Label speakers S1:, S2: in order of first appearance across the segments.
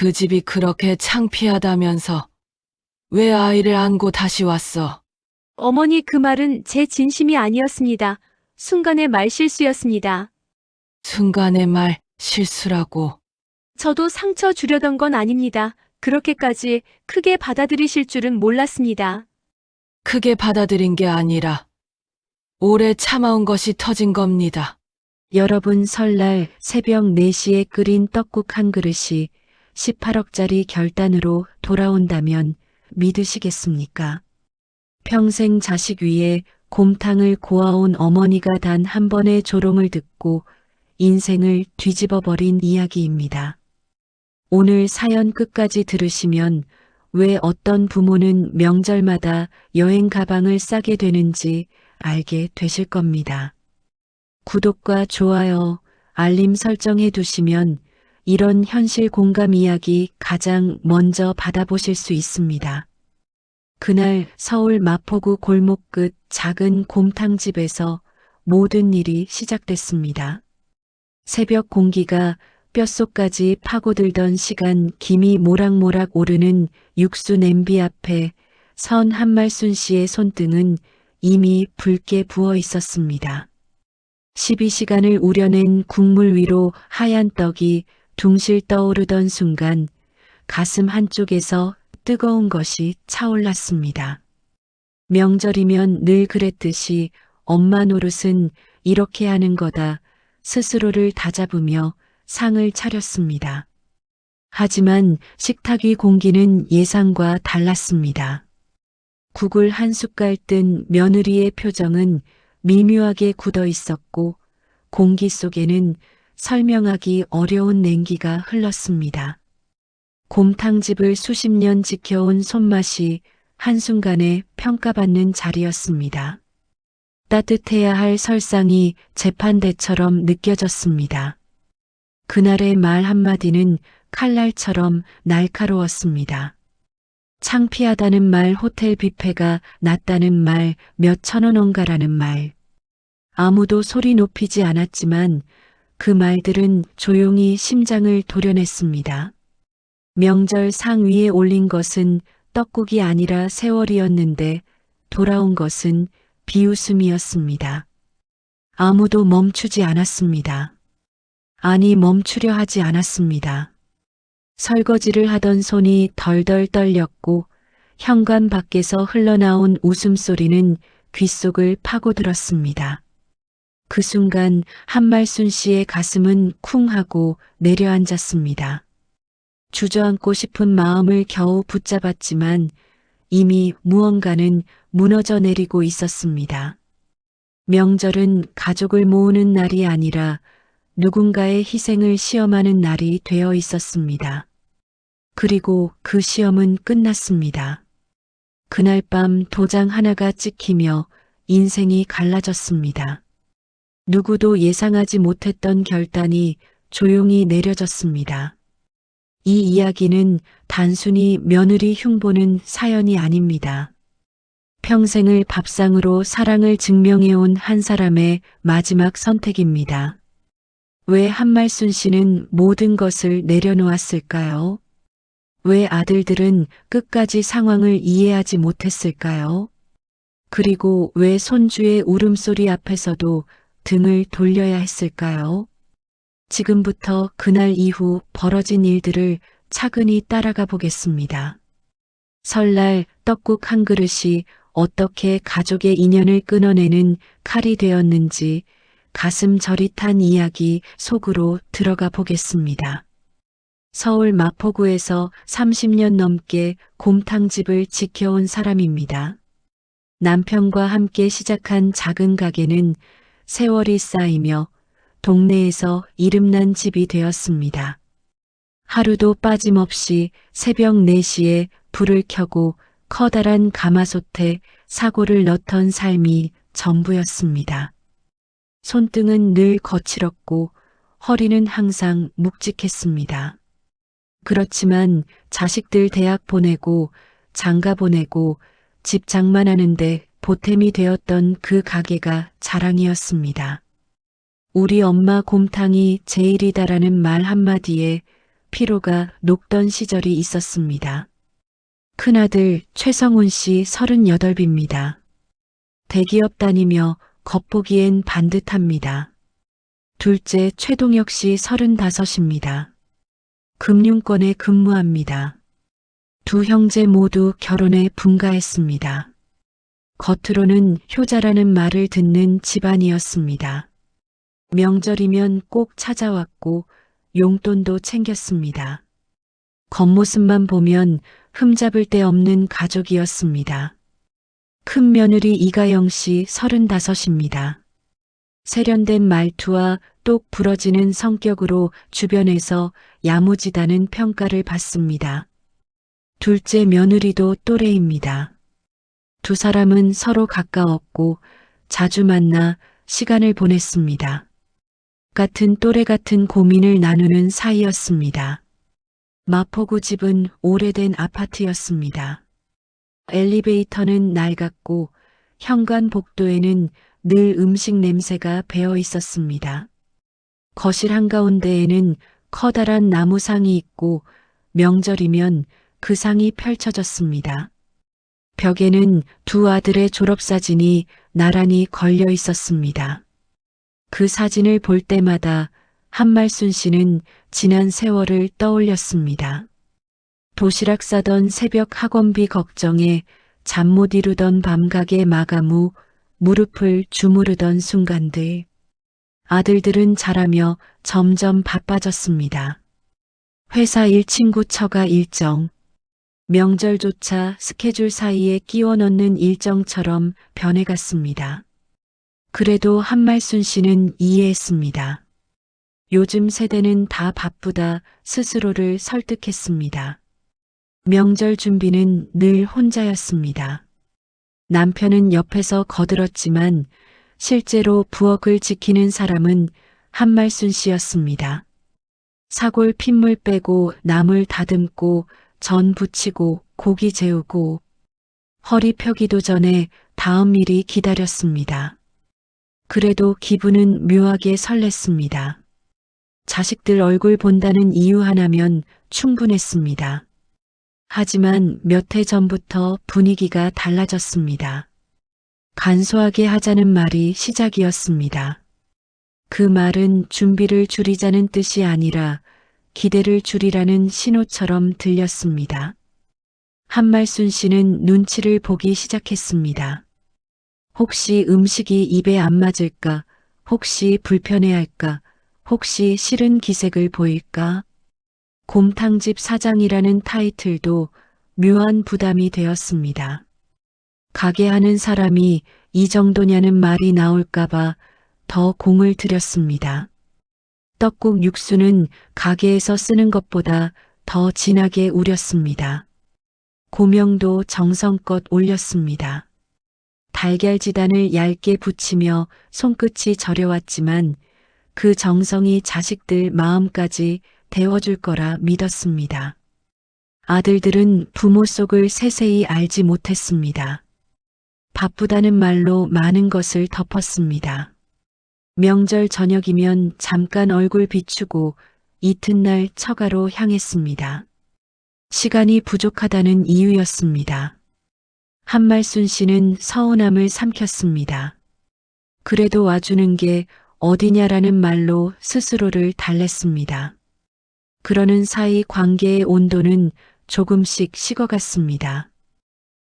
S1: 그 집이 그렇게 창피하다면서 왜 아이를 안고 다시 왔어?
S2: 어머니, 그 말은 제 진심이 아니었습니다. 순간의 말실수였습니다.
S1: 순간의 말 실수라고.
S2: 저도 상처 주려던 건 아닙니다. 그렇게까지 크게 받아들이실 줄은 몰랐습니다.
S1: 크게 받아들인 게 아니라 오래 참아온 것이 터진 겁니다.
S3: 여러분, 설날 새벽 4시에 끓인 떡국 한 그릇이 18억짜리 결단으로 돌아온다면 믿으시겠습니까? 평생 자식 위에 곰탕을 고아온 어머니가 단 한 번의 조롱을 듣고 인생을 뒤집어 버린 이야기입니다. 오늘 사연 끝까지 들으시면 왜 어떤 부모는 명절마다 여행 가방을 싸게 되는지 알게 되실 겁니다. 구독과 좋아요, 알림 설정해 두시면 이런 현실 공감 이야기 가장 먼저 받아보실 수 있습니다. 그날 서울 마포구 골목 끝 작은 곰탕집에서 모든 일이 시작됐습니다. 새벽 공기가 뼛속까지 파고들던 시간, 김이 모락모락 오르는 육수 냄비 앞에 선 한말순 씨의 손등은 이미 붉게 부어 있었습니다. 12시간을 우려낸 국물 위로 하얀 떡이 둥실 떠오르던 순간 가슴 한쪽에서 뜨거운 것이 차올랐습니다. 명절이면 늘 그랬듯이 엄마 노릇은 이렇게 하는 거다 스스로를 다잡으며 상을 차렸습니다. 하지만 식탁 위 공기는 예상과 달랐습니다. 국을 한 숟갈 뜬 며느리의 표정은 미묘하게 굳어 있었고 공기 속에는 설명하기 어려운 냉기가 흘렀습니다. 곰탕집을 수십 년 지켜온 손맛이 한순간에 평가받는 자리였습니다. 따뜻해야 할 설상이 재판대처럼 느껴졌습니다. 그날의 말 한마디는 칼날처럼 날카로웠습니다. 창피하다는 말, 호텔 뷔페가 낫다는 말, 몇 천원 원가라는 말. 아무도 소리 높이지 않았지만 그 말들은 조용히 심장을 도려냈습니다. 명절 상 위에 올린 것은 떡국이 아니라 세월이었는데 돌아온 것은 비웃음이었습니다. 아무도 멈추지 않았습니다. 아니, 멈추려 하지 않았습니다. 설거지를 하던 손이 덜덜 떨렸고 현관 밖에서 흘러나온 웃음소리는 귓속을 파고들었습니다. 그 순간 한말순 씨의 가슴은 쿵 하고 내려앉았습니다. 주저앉고 싶은 마음을 겨우 붙잡았지만 이미 무언가는 무너져 내리고 있었습니다. 명절은 가족을 모으는 날이 아니라 누군가의 희생을 시험하는 날이 되어 있었습니다. 그리고 그 시험은 끝났습니다. 그날 밤 도장 하나가 찍히며 인생이 갈라졌습니다. 누구도 예상하지 못했던 결단이 조용히 내려졌습니다. 이 이야기는 단순히 며느리 흉보는 사연이 아닙니다. 평생을 밥상으로 사랑을 증명해온 한 사람의 마지막 선택입니다. 왜 한말순 씨는 모든 것을 내려놓았을까요? 왜 아들들은 끝까지 상황을 이해하지 못했을까요? 그리고 왜 손주의 울음소리 앞에서도 등을 돌려야 했을까요? 지금부터 그날 이후 벌어진 일들을 차근히 따라가 보겠습니다. 설날 떡국 한 그릇이 어떻게 가족의 인연을 끊어내는 칼이 되었는지 가슴 저릿한 이야기 속으로 들어가 보겠습니다. 서울 마포구에서 30년 넘게 곰탕집을 지켜온 사람입니다. 남편과 함께 시작한 작은 가게는 세월이 쌓이며 동네에서 이름난 집이 되었습니다. 하루도 빠짐없이 새벽 4시에 불을 켜고 커다란 가마솥에 사고를 넣던 삶이 전부였습니다. 손등은 늘 거칠었고 허리는 항상 묵직했습니다. 그렇지만 자식들 대학 보내고 장가 보내고 집 장만하는데 보탬이 되었던 그 가게가 자랑이었습니다. 우리 엄마 곰탕이 제일이다라는 말 한마디에 피로가 녹던 시절이 있었습니다. 큰아들 최성훈 씨 38입니다. 대기업 다니며 겉보기엔 반듯합니다. 둘째 최동혁 씨 35입니다. 금융권에 근무합니다. 두 형제 모두 결혼에 분가했습니다. 겉으로는 효자라는 말을 듣는 집안이었습니다. 명절이면 꼭 찾아왔고 용돈도 챙겼습니다. 겉모습만 보면 흠잡을 데 없는 가족이었습니다. 큰 며느리 이가영 씨 35입니다. 세련된 말투와 똑 부러지는 성격으로 주변에서 야무지다는 평가를 받습니다. 둘째 며느리도 또래입니다. 두 사람은 서로 가까웠고 자주 만나 시간을 보냈습니다. 같은 또래 같은 고민을 나누는 사이였습니다. 마포구 집은 오래된 아파트였습니다. 엘리베이터는 낡았고 현관 복도에는 늘 음식 냄새가 배어 있었습니다. 거실 한가운데에는 커다란 나무상이 있고 명절이면 그 상이 펼쳐졌습니다. 벽에는 두 아들의 졸업사진이 나란히 걸려 있었습니다. 그 사진을 볼 때마다 한말순 씨는 지난 세월을 떠올렸습니다. 도시락 싸던 새벽 학원비 걱정에 잠 못 이루던 밤가게 마감 후 무릎을 주무르던 순간들. 아들들은 자라며 점점 바빠졌습니다. 회사 일, 친구 처가 일정. 명절조차 스케줄 사이에 끼워 넣는 일정처럼 변해갔습니다. 그래도 한말순 씨는 이해했습니다. 요즘 세대는 다 바쁘다 스스로를 설득했습니다. 명절 준비는 늘 혼자였습니다. 남편은 옆에서 거들었지만 실제로 부엌을 지키는 사람은 한말순 씨였습니다. 사골 핏물 빼고 나물 다듬고 전 부치고 고기 재우고 허리 펴기도 전에 다음 일이 기다렸습니다. 그래도 기분은 묘하게 설렜습니다. 자식들 얼굴 본다는 이유 하나면 충분했습니다. 하지만 몇 해 전부터 분위기가 달라졌습니다. 간소하게 하자는 말이 시작이었습니다. 그 말은 준비를 줄이자는 뜻이 아니라 기대를 줄이라는 신호처럼 들렸습니다. 한말순 씨는 눈치를 보기 시작했습니다. 혹시 음식이 입에 안 맞을까? 혹시 불편해할까? 혹시 싫은 기색을 보일까? 곰탕집 사장이라는 타이틀도 묘한 부담이 되었습니다. 가게 하는 사람이 이 정도냐는 말이 나올까봐 더 공을 들였습니다. 떡국 육수는 가게에서 쓰는 것보다 더 진하게 우렸습니다. 고명도 정성껏 올렸습니다. 달걀 지단을 얇게 붙이며 손끝이 저려왔지만 그 정성이 자식들 마음까지 데워줄 거라 믿었습니다. 아들들은 부모 속을 세세히 알지 못했습니다. 바쁘다는 말로 많은 것을 덮었습니다. 명절 저녁이면 잠깐 얼굴 비추고 이튿날 처가로 향했습니다. 시간이 부족하다는 이유였습니다. 한말순 씨는 서운함을 삼켰습니다. 그래도 와주는 게 어디냐라는 말로 스스로를 달랬습니다. 그러는 사이 관계의 온도는 조금씩 식어갔습니다.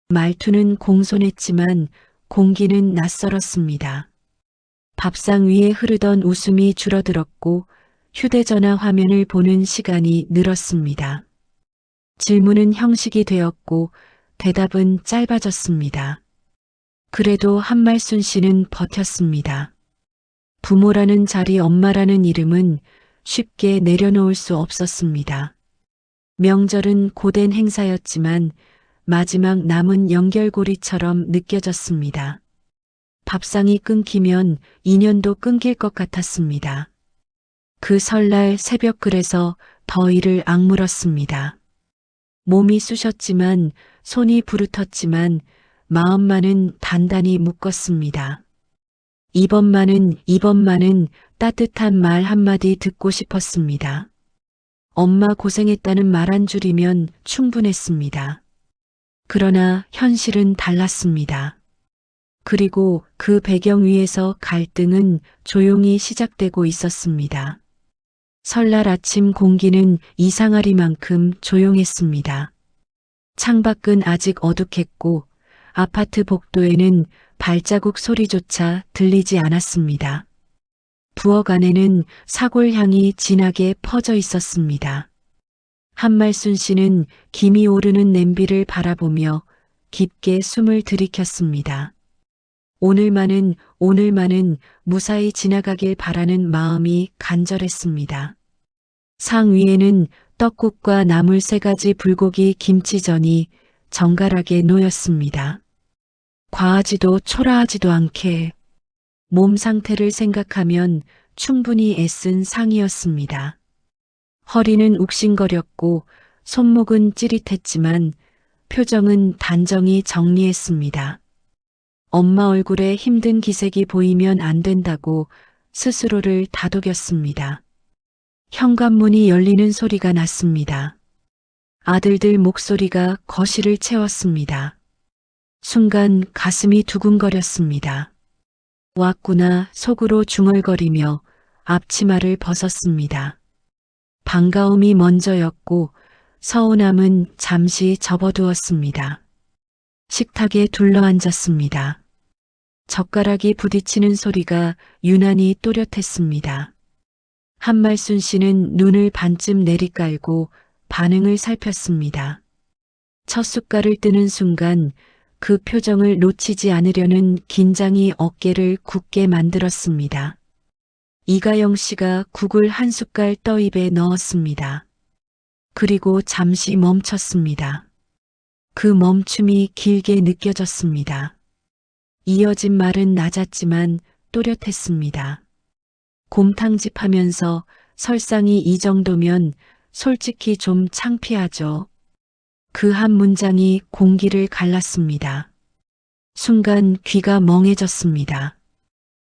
S3: 말투는 공손했지만 공기는 낯설었습니다. 밥상 위에 흐르던 웃음이 줄어들었고 휴대전화 화면을 보는 시간이 늘었습니다. 질문은 형식이 되었고 대답은 짧아졌습니다. 그래도 한말순 씨는 버텼습니다. 부모라는 자리, 엄마라는 이름은 쉽게 내려놓을 수 없었습니다. 명절은 고된 행사였지만 마지막 남은 연결고리처럼 느껴졌습니다. 밥상이 끊기면 인연도 끊길 것 같았습니다. 그 설날 새벽글에서 더위를 악물었습니다. 몸이 쑤셨지만 손이 부르텄지만 마음만은 단단히 묶었습니다. 이번만은 따뜻한 말 한마디 듣고 싶었습니다. 엄마 고생했다는 말 한 줄이면 충분했습니다. 그러나 현실은 달랐습니다. 그리고 그 배경 위에서 갈등은 조용히 시작되고 있었습니다. 설날 아침 공기는 이상하리만큼 조용했습니다. 창밖은 아직 어둑했고 아파트 복도에는 발자국 소리조차 들리지 않았습니다. 부엌 안에는 사골향이 진하게 퍼져 있었습니다. 한말순 씨는 김이 오르는 냄비를 바라보며 깊게 숨을 들이켰습니다. 오늘만은 무사히 지나가길 바라는 마음이 간절했습니다. 상 위에는 떡국과 나물 3가지 불고기 김치전이 정갈하게 놓였습니다. 과하지도 초라하지도 않게 몸 상태를 생각하면 충분히 애쓴 상이었습니다. 허리는 욱신거렸고 손목은 찌릿했지만 표정은 단정히 정리했습니다. 엄마 얼굴에 힘든 기색이 보이면 안 된다고 스스로를 다독였습니다. 현관문이 열리는 소리가 났습니다. 아들들 목소리가 거실을 채웠습니다. 순간 가슴이 두근거렸습니다. 왔구나 속으로 중얼거리며 앞치마를 벗었습니다. 반가움이 먼저였고 서운함은 잠시 접어두었습니다. 식탁에 둘러앉았습니다. 젓가락이 부딪히는 소리가 유난히 또렷했습니다. 한말순 씨는 눈을 반쯤 내리깔고 반응을 살폈습니다. 첫 숟갈을 뜨는 순간 그 표정을 놓치지 않으려는 긴장이 어깨를 굳게 만들었습니다. 이가영 씨가 국을 한 숟갈 떠 입에 넣었습니다. 그리고 잠시 멈췄습니다. 그 멈춤이 길게 느껴졌습니다. 이어진 말은 낮았지만 또렷했습니다. 곰탕집 하면서 설상이 이 정도면 솔직히 좀 창피하죠. 그 한 문장이 공기를 갈랐습니다. 순간 귀가 멍해졌습니다.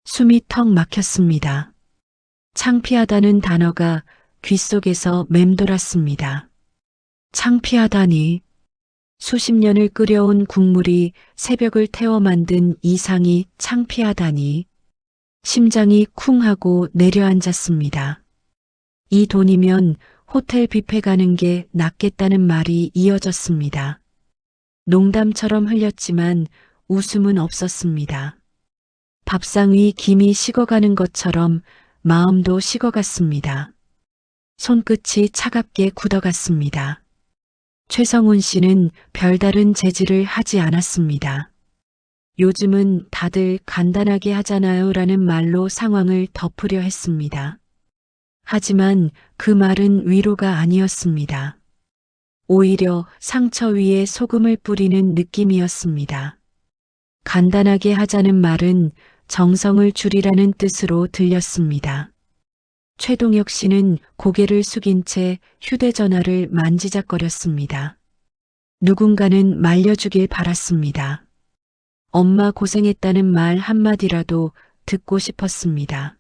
S3: 숨이 턱 막혔습니다. 창피하다는 단어가 귓속에서 맴돌았습니다. 창피하다니. 수십 년을 끓여온 국물이 새벽을 태워 만든 이 상이 창피하다니. 심장이 쿵 하고 내려앉았습니다. 이 돈이면 호텔 뷔페 가는 게 낫겠다는 말이 이어졌습니다. 농담처럼 흘렸지만 웃음은 없었습니다. 밥상 위 김이 식어가는 것처럼 마음도 식어갔습니다. 손끝이 차갑게 굳어갔습니다. 최성훈 씨는 별다른 제지를 하지 않았습니다. 요즘은 다들 간단하게 하잖아요 라는 말로 상황을 덮으려 했습니다. 하지만 그 말은 위로가 아니었습니다. 오히려 상처 위에 소금을 뿌리는 느낌이었습니다. 간단하게 하자는 말은 정성을 줄이라는 뜻으로 들렸습니다. 최동혁 씨는 고개를 숙인 채 휴대전화를 만지작거렸습니다. 누군가는 말려주길 바랐습니다. 엄마 고생했다는 말 한마디라도 듣고 싶었습니다.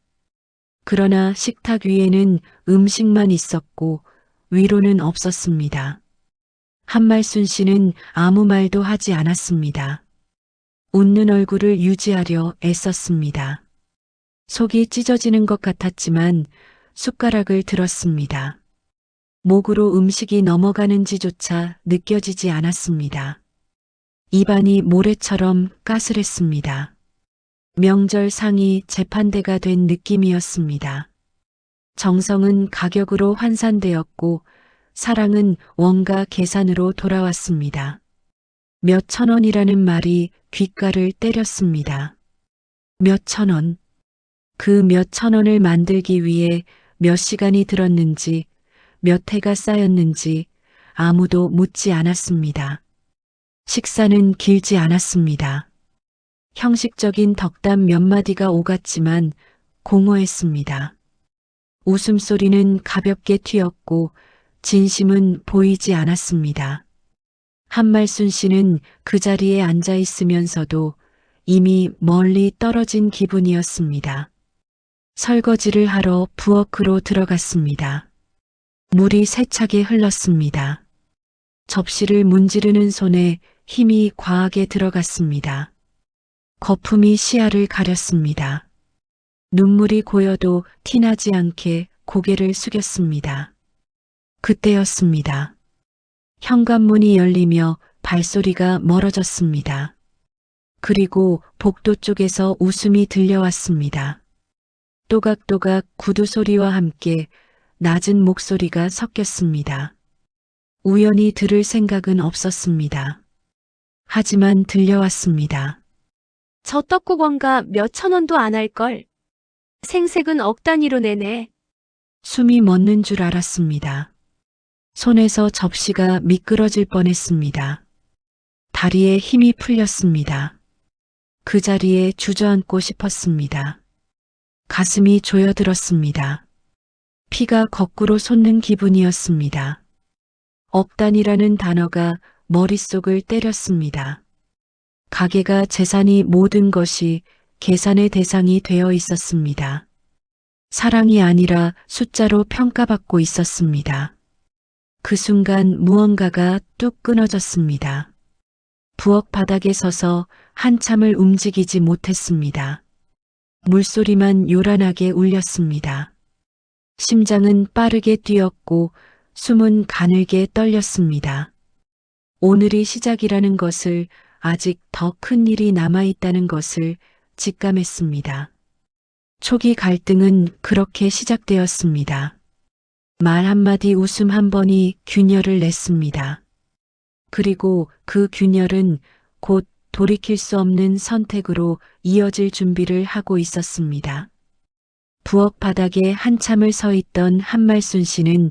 S3: 그러나 식탁 위에는 음식만 있었고 위로는 없었습니다. 한말순 씨는 아무 말도 하지 않았습니다. 웃는 얼굴을 유지하려 애썼습니다. 속이 찢어지는 것 같았지만 숟가락을 들었습니다. 목으로 음식이 넘어가는지조차 느껴지지 않았습니다. 입안이 모래처럼 까슬했습니다. 명절 상이 재판대가 된 느낌이었습니다. 정성은 가격으로 환산되었고 사랑은 원가 계산으로 돌아왔습니다. 몇 천 원이라는 말이 귓가를 때렸습니다. 몇 천 원. 그 몇 천 원을 만들기 위해 몇 시간이 들었는지 몇 해가 쌓였는지 아무도 묻지 않았습니다. 식사는 길지 않았습니다. 형식적인 덕담 몇 마디가 오갔지만 공허했습니다. 웃음소리는 가볍게 튀었고 진심은 보이지 않았습니다. 한말순 씨는 그 자리에 앉아 있으면서도 이미 멀리 떨어진 기분이었습니다. 설거지를 하러 부엌으로 들어갔습니다. 물이 세차게 흘렀습니다. 접시를 문지르는 손에 힘이 과하게 들어갔습니다. 거품이 시야를 가렸습니다. 눈물이 고여도 티나지 않게 고개를 숙였습니다. 그때였습니다. 현관문이 열리며 발소리가 멀어졌습니다. 그리고 복도 쪽에서 웃음이 들려왔습니다. 또각또각 구두 소리와 함께 낮은 목소리가 섞였습니다. 우연히 들을 생각은 없었습니다. 하지만 들려왔습니다.
S2: 저 떡국 원가 몇천 원도 안 할걸. 생색은 억 단위로 내네.
S3: 숨이 멎는 줄 알았습니다. 손에서 접시가 미끄러질 뻔했습니다. 다리에 힘이 풀렸습니다. 그 자리에 주저앉고 싶었습니다. 가슴이 조여들었습니다. 피가 거꾸로 솟는 기분이었습니다. 억단이라는 단어가 머릿속을 때렸습니다. 가게가 재산이 모든 것이 계산의 대상이 되어 있었습니다. 사랑이 아니라 숫자로 평가받고 있었습니다. 그 순간 무언가가 뚝 끊어졌습니다. 부엌 바닥에 서서 한참을 움직이지 못했습니다. 물소리만 요란하게 울렸습니다. 심장은 빠르게 뛰었고 숨은 가늘게 떨렸습니다. 오늘이 시작이라는 것을, 아직 더 큰 일이 남아있다는 것을 직감했습니다. 초기 갈등은 그렇게 시작되었습니다. 말 한마디, 웃음 한 번이 균열을 냈습니다. 그리고 그 균열은 곧 돌이킬 수 없는 선택으로 이어질 준비를 하고 있었습니다. 부엌 바닥에 한참을 서 있던 한말순 씨는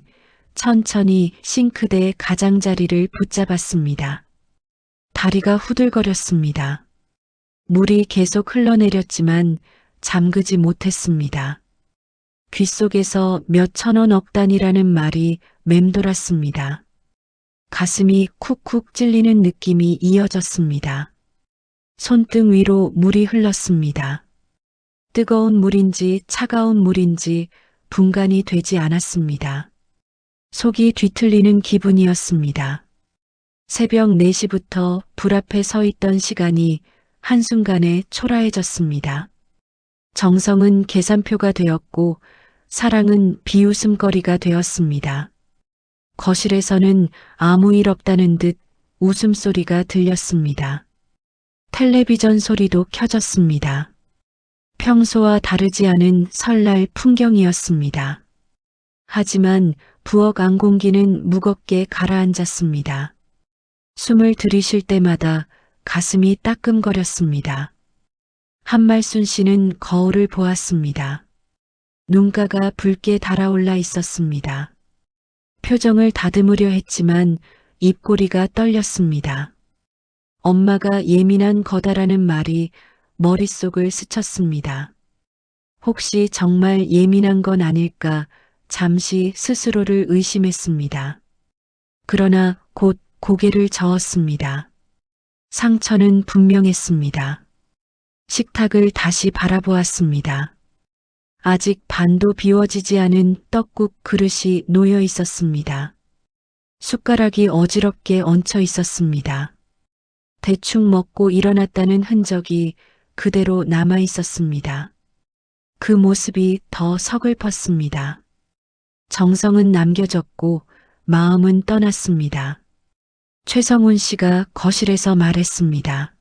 S3: 천천히 싱크대의 가장자리를 붙잡았습니다. 다리가 후들거렸습니다. 물이 계속 흘러내렸지만 잠그지 못했습니다. 귓속에서 몇천 원 억 단이라는 말이 맴돌았습니다. 가슴이 쿡쿡 찔리는 느낌이 이어졌습니다. 손등 위로 물이 흘렀습니다. 뜨거운 물인지 차가운 물인지 분간이 되지 않았습니다. 속이 뒤틀리는 기분이었습니다. 새벽 4시부터 불 앞에 서 있던 시간이 한순간에 초라해졌습니다. 정성은 계산표가 되었고 사랑은 비웃음거리가 되었습니다. 거실에서는 아무 일 없다는 듯 웃음소리가 들렸습니다. 텔레비전 소리도 켜졌습니다. 평소와 다르지 않은 설날 풍경이었습니다. 하지만 부엌 안공기는 무겁게 가라앉았습니다. 숨을 들이쉴 때마다 가슴이 따끔거렸습니다. 한말순 씨는 거울을 보았습니다. 눈가가 붉게 달아올라 있었습니다. 표정을 다듬으려 했지만 입꼬리가 떨렸습니다. 엄마가 예민한 거다라는 말이 머릿속을 스쳤습니다. 혹시 정말 예민한 건 아닐까 잠시 스스로를 의심했습니다. 그러나 곧 고개를 저었습니다. 상처는 분명했습니다. 식탁을 다시 바라보았습니다. 아직 반도 비워지지 않은 떡국 그릇이 놓여 있었습니다. 숟가락이 어지럽게 얹혀 있었습니다. 대충 먹고 일어났다는 흔적이 그대로 남아 있었습니다. 그 모습이 더 서글펐습니다. 정성은 남겨졌고 마음은 떠났습니다. 최성훈 씨가 거실에서 말했습니다.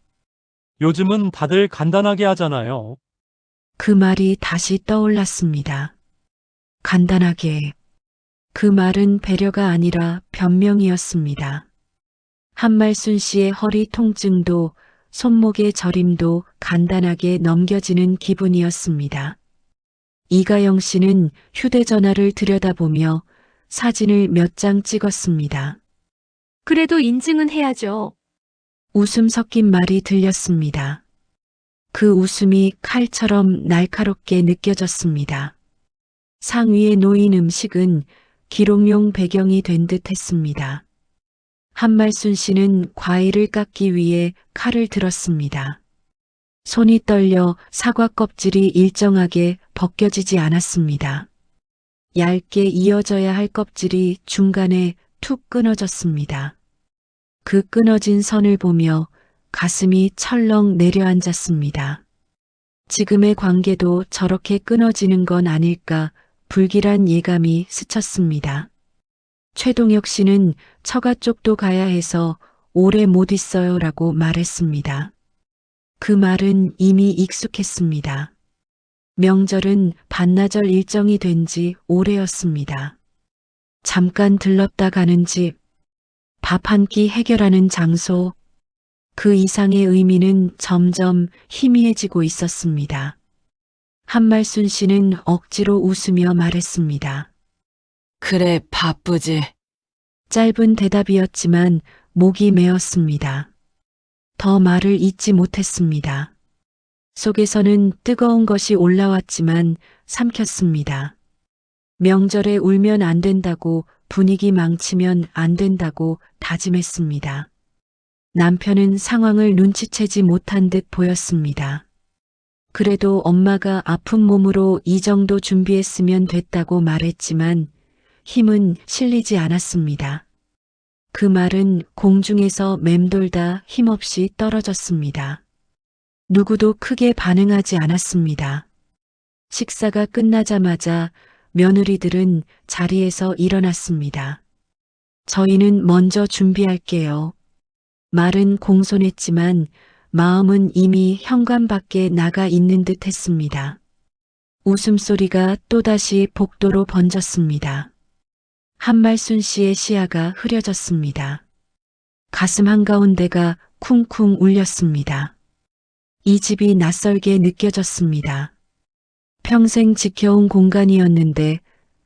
S4: 요즘은 다들 간단하게 하잖아요.
S3: 그 말이 다시 떠올랐습니다. 간단하게. 그 말은 배려가 아니라 변명이었습니다. 한말순 씨의 허리 통증도 손목의 저림도 간단하게 넘겨지는 기분이었습니다. 이가영 씨는 휴대전화를 들여다보며 사진을 몇 장 찍었습니다.
S2: 그래도 인증은 해야죠.
S3: 웃음 섞인 말이 들렸습니다. 그 웃음이 칼처럼 날카롭게 느껴졌습니다. 상 위에 놓인 음식은 기록용 배경이 된 듯 했습니다. 한말순 씨는 과일을 깎기 위해 칼을 들었습니다. 손이 떨려 사과 껍질이 일정하게 벗겨지지 않았습니다. 얇게 이어져야 할 껍질이 중간에 툭 끊어졌습니다. 그 끊어진 선을 보며 가슴이 철렁 내려앉았습니다. 지금의 관계도 저렇게 끊어지는 건 아닐까 불길한 예감이 스쳤습니다. 최동혁 씨는 처가 쪽도 가야 해서 오래 못 있어요 라고 말했습니다. 그 말은 이미 익숙했습니다. 명절은 반나절 일정이 된 지 오래였습니다. 잠깐 들렀다 가는 집, 밥 한 끼 해결하는 장소, 그 이상의 의미는 점점 희미해지고 있었습니다. 한말순 씨는 억지로 웃으며 말했습니다.
S1: 그래, 바쁘지.
S3: 짧은 대답이었지만 목이 메었습니다. 더 말을 잇지 못했습니다. 속에서는 뜨거운 것이 올라왔지만 삼켰습니다. 명절에 울면 안 된다고, 분위기 망치면 안 된다고 다짐했습니다. 남편은 상황을 눈치채지 못한 듯 보였습니다. 그래도 엄마가 아픈 몸으로 이 정도 준비했으면 됐다고 말했지만 힘은 실리지 않았습니다. 그 말은 공중에서 맴돌다 힘없이 떨어졌습니다. 누구도 크게 반응하지 않았습니다. 식사가 끝나자마자 며느리들은 자리에서 일어났습니다. 저희는 먼저 준비할게요. 말은 공손했지만 마음은 이미 현관 밖에 나가 있는 듯 했습니다. 웃음소리가 또다시 복도로 번졌습니다. 한말순 씨의 시야가 흐려졌습니다. 가슴 한가운데가 쿵쿵 울렸습니다. 이 집이 낯설게 느껴졌습니다. 평생 지켜온 공간이었는데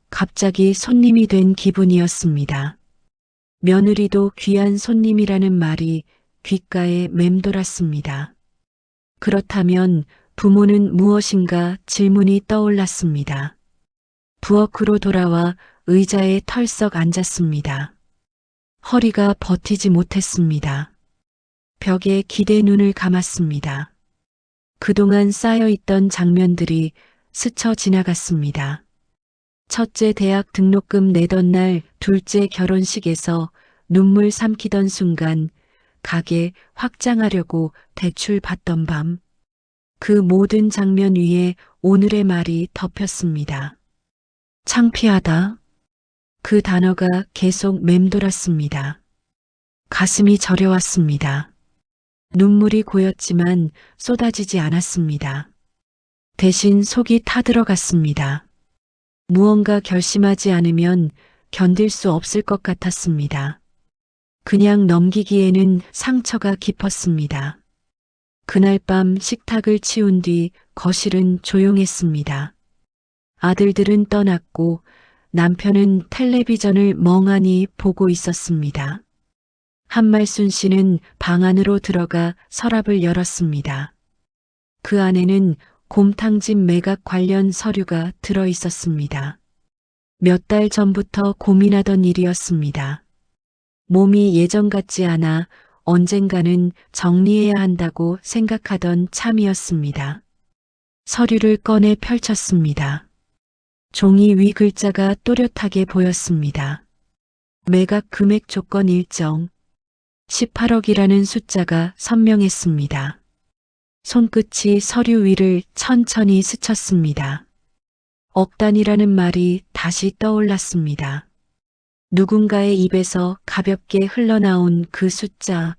S3: 갑자기 손님이 된 기분이었습니다. 며느리도 귀한 손님이라는 말이 귓가에 맴돌았습니다. 그렇다면 부모는 무엇인가 질문이 떠올랐습니다. 부엌으로 돌아와 의자에 털썩 앉았습니다. 허리가 버티지 못했습니다. 벽에 기대 눈을 감았습니다. 그동안 쌓여있던 장면들이 스쳐 지나갔습니다. 첫째 대학 등록금 내던 날, 둘째 결혼식에서 눈물 삼키던 순간, 가게 확장하려고 대출 받던 밤. 그 모든 장면 위에 오늘의 말이 덮였습니다. 창피하다. 그 단어가 계속 맴돌았습니다. 가슴이 저려왔습니다. 눈물이 고였지만 쏟아지지 않았습니다. 대신 속이 타들어갔습니다. 무언가 결심하지 않으면 견딜 수 없을 것 같았습니다. 그냥 넘기기에는 상처가 깊었습니다. 그날 밤 식탁을 치운 뒤 거실은 조용했습니다. 아들들은 떠났고 남편은 텔레비전을 멍하니 보고 있었습니다. 한말순 씨는 방 안으로 들어가 서랍을 열었습니다. 그 안에는 곰탕집 매각 관련 서류가 들어 있었습니다. 몇 달 전부터 고민하던 일이었습니다. 몸이 예전 같지 않아 언젠가는 정리해야 한다고 생각하던 참이었습니다. 서류를 꺼내 펼쳤습니다. 종이 위 글자가 또렷하게 보였습니다. 매각 금액 조건 일정. 18억이라는 숫자가 선명했습니다. 손끝이 서류 위를 천천히 스쳤습니다. 억 단위라는 말이 다시 떠올랐습니다. 누군가의 입에서 가볍게 흘러나온 그 숫자.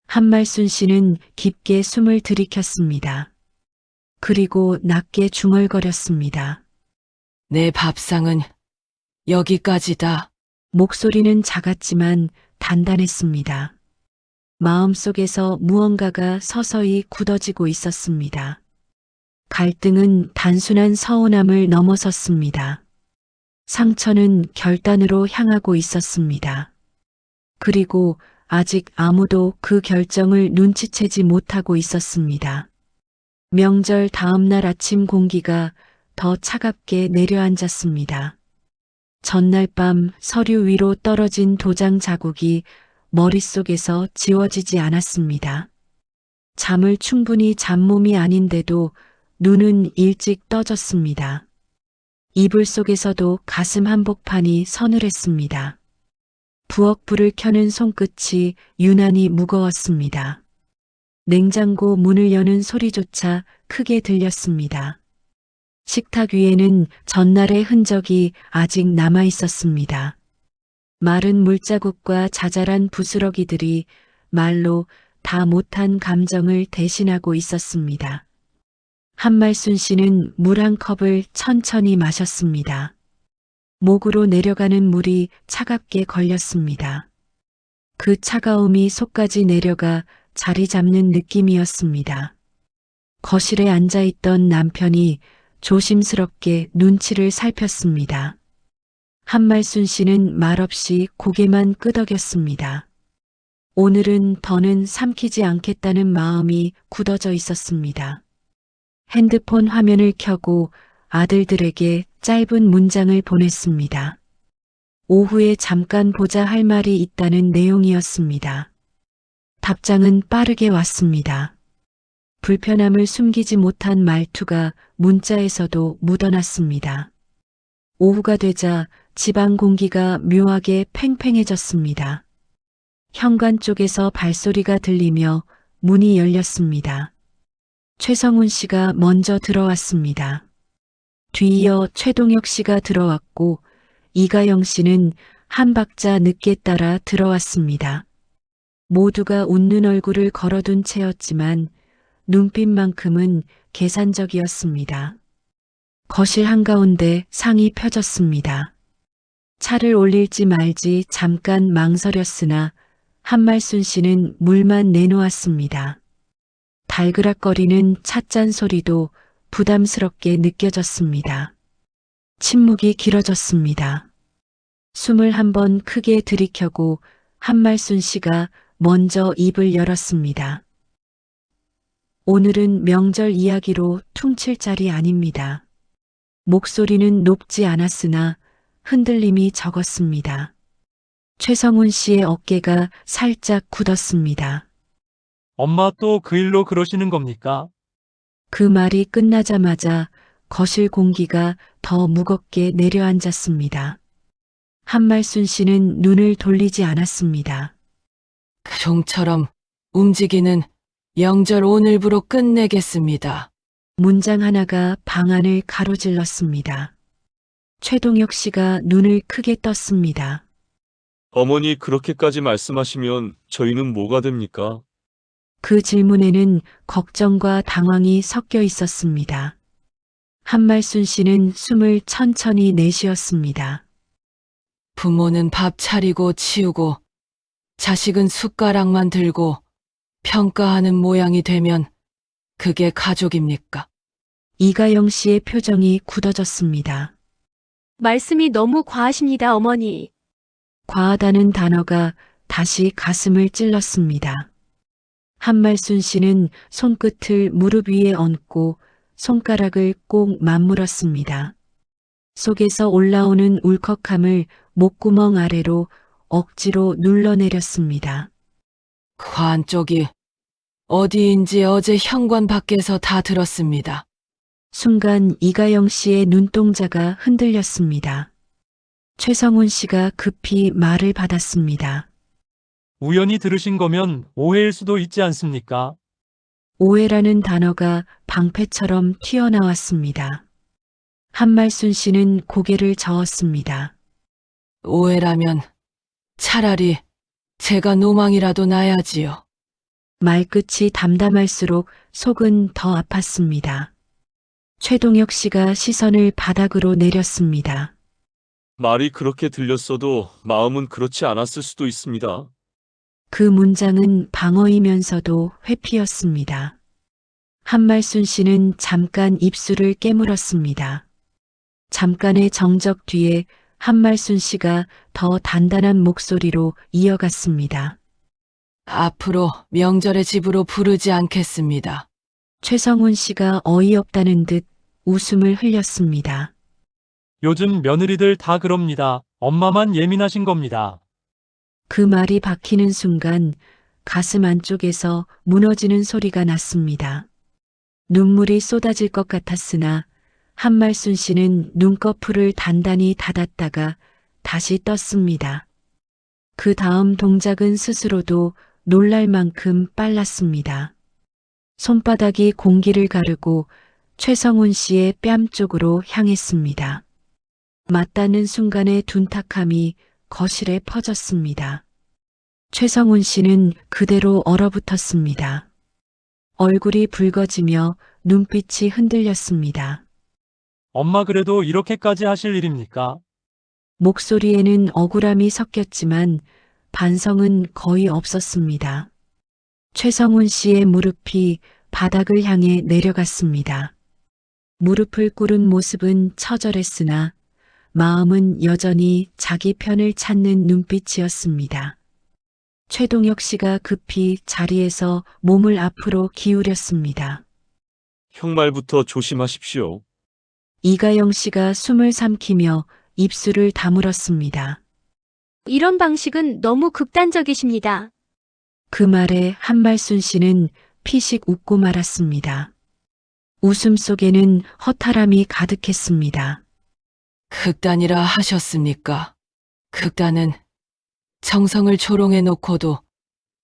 S3: 한말순 씨는 깊게 숨을 들이켰습니다. 그리고 낮게 중얼거렸습니다.
S1: 내 밥상은 여기까지다.
S3: 목소리는 작았지만 단단했습니다. 마음속에서 무언가가 서서히 굳어지고 있었습니다. 갈등은 단순한 서운함을 넘어섰습니다. 상처는 결단으로 향하고 있었습니다. 그리고 아직 아무도 그 결정을 눈치채지 못하고 있었습니다. 명절 다음 날 아침 공기가 더 차갑게 내려앉았습니다. 전날 밤 서류 위로 떨어진 도장 자국이 머릿속에서 지워지지 않았습니다. 잠을 충분히 잔 몸이 아닌데도 눈은 일찍 떠졌습니다. 이불 속에서도 가슴 한복판이 서늘했습니다. 부엌 불을 켜는 손끝이 유난히 무거웠습니다. 냉장고 문을 여는 소리조차 크게 들렸습니다. 식탁 위에는 전날의 흔적이 아직 남아 있었습니다. 마른 물자국과 자잘한 부스러기들이 말로 다 못한 감정을 대신하고 있었습니다. 한말순 씨는 물 한 컵을 천천히 마셨습니다. 목으로 내려가는 물이 차갑게 걸렸습니다. 그 차가움이 속까지 내려가 자리 잡는 느낌이었습니다. 거실에 앉아있던 남편이 조심스럽게 눈치를 살폈습니다. 한말순 씨는 말없이 고개만 끄덕였습니다. 오늘은 더는 삼키지 않겠다는 마음이 굳어져 있었습니다. 핸드폰 화면을 켜고 아들들에게 짧은 문장을 보냈습니다. 오후에 잠깐 보자 할 말이 있다는 내용이었습니다. 답장은 빠르게 왔습니다. 불편함을 숨기지 못한 말투가 문자에서도 묻어났습니다. 오후가 되자 집안 공기가 묘하게 팽팽해졌습니다. 현관 쪽에서 발소리가 들리며 문이 열렸습니다. 최성훈 씨가 먼저 들어왔습니다. 뒤이어 최동혁 씨가 들어왔고 이가영 씨는 한 박자 늦게 따라 들어왔습니다. 모두가 웃는 얼굴을 걸어둔 채였지만 눈빛만큼은 계산적이었습니다. 거실 한가운데 상이 펴졌습니다. 차를 올릴지 말지 잠깐 망설였으나 한말순 씨는 물만 내놓았습니다. 달그락거리는 찻잔 소리도 부담스럽게 느껴졌습니다. 침묵이 길어졌습니다. 숨을 한번 크게 들이켜고 한말순 씨가 먼저 입을 열었습니다. 오늘은 명절 이야기로 퉁칠 자리 아닙니다. 목소리는 높지 않았으나 흔들림이 적었습니다. 최성훈 씨의 어깨가 살짝 굳었습니다.
S4: 엄마 또 그 일로 그러시는 겁니까?
S3: 그 말이 끝나자마자 거실 공기가 더 무겁게 내려앉았습니다. 한말순 씨는 눈을 돌리지 않았습니다.
S1: 종처럼 움직이는 명절 오늘부로 끝내겠습니다.
S3: 문장 하나가 방안을 가로질렀습니다. 최동혁 씨가 눈을 크게 떴습니다.
S5: 어머니 그렇게까지 말씀하시면 저희는 뭐가 됩니까?
S3: 그 질문에는 걱정과 당황이 섞여 있었습니다. 한말순 씨는 숨을 천천히 내쉬었습니다.
S1: 부모는 밥 차리고 치우고 자식은 숟가락만 들고 평가하는 모양이 되면 그게 가족입니까?
S3: 이가영 씨의 표정이 굳어졌습니다.
S2: 말씀이 너무 과하십니다, 어머니.
S3: 과하다는 단어가 다시 가슴을 찔렀습니다. 한말순 씨는 손끝을 무릎 위에 얹고 손가락을 꼭 맞물었습니다. 속에서 올라오는 울컥함을 목구멍 아래로 억지로 눌러내렸습니다.
S1: 그 한쪽이 어디인지 어제 현관 밖에서 다 들었습니다.
S3: 순간 이가영 씨의 눈동자가 흔들렸습니다. 최성훈 씨가 급히 말을 받았습니다.
S4: 우연히 들으신 거면 오해일 수도 있지 않습니까?
S3: 오해라는 단어가 방패처럼 튀어나왔습니다. 한말순 씨는 고개를 저었습니다.
S1: 오해라면 차라리 제가 노망이라도 나야지요.
S3: 말끝이 담담할수록 속은 더 아팠습니다. 최동혁 씨가 시선을 바닥으로 내렸습니다.
S5: 말이 그렇게 들렸어도 마음은 그렇지 않았을 수도 있습니다.
S3: 그 문장은 방어이면서도 회피였습니다. 한말순 씨는 잠깐 입술을 깨물었습니다. 잠깐의 정적 뒤에 한말순 씨가 더 단단한 목소리로 이어갔습니다.
S1: 앞으로 명절에 집으로 부르지 않겠습니다.
S3: 최성훈 씨가 어이없다는 듯 웃음을 흘렸습니다.
S4: 요즘 며느리들 다 그럽니다. 엄마만 예민하신 겁니다.
S3: 그 말이 박히는 순간 가슴 안쪽에서 무너지는 소리가 났습니다. 눈물이 쏟아질 것 같았으나 한말순 씨는 눈꺼풀을 단단히 닫았다가 다시 떴습니다. 그 다음 동작은 스스로도 놀랄 만큼 빨랐습니다. 손바닥이 공기를 가르고 최성훈 씨의 뺨 쪽으로 향했습니다. 맞닿는 순간의 둔탁함이 거실에 퍼졌습니다. 최성훈 씨는 그대로 얼어붙었습니다. 얼굴이 붉어지며 눈빛이 흔들렸습니다.
S4: 엄마 그래도 이렇게까지 하실 일입니까?
S3: 목소리에는 억울함이 섞였지만 반성은 거의 없었습니다. 최성훈 씨의 무릎이 바닥을 향해 내려갔습니다. 무릎을 꿇은 모습은 처절했으나 마음은 여전히 자기 편을 찾는 눈빛이었습니다. 최동혁 씨가 급히 자리에서 몸을 앞으로 기울였습니다.
S5: 형 말부터 조심하십시오.
S3: 이가영 씨가 숨을 삼키며 입술을 다물었습니다.
S2: 이런 방식은 너무 극단적이십니다.
S3: 그 말에 한말순 씨는 피식 웃고 말았습니다. 웃음 속에는 허탈함이 가득했습니다.
S1: 극단이라 하셨습니까? 극단은 정성을 조롱해 놓고도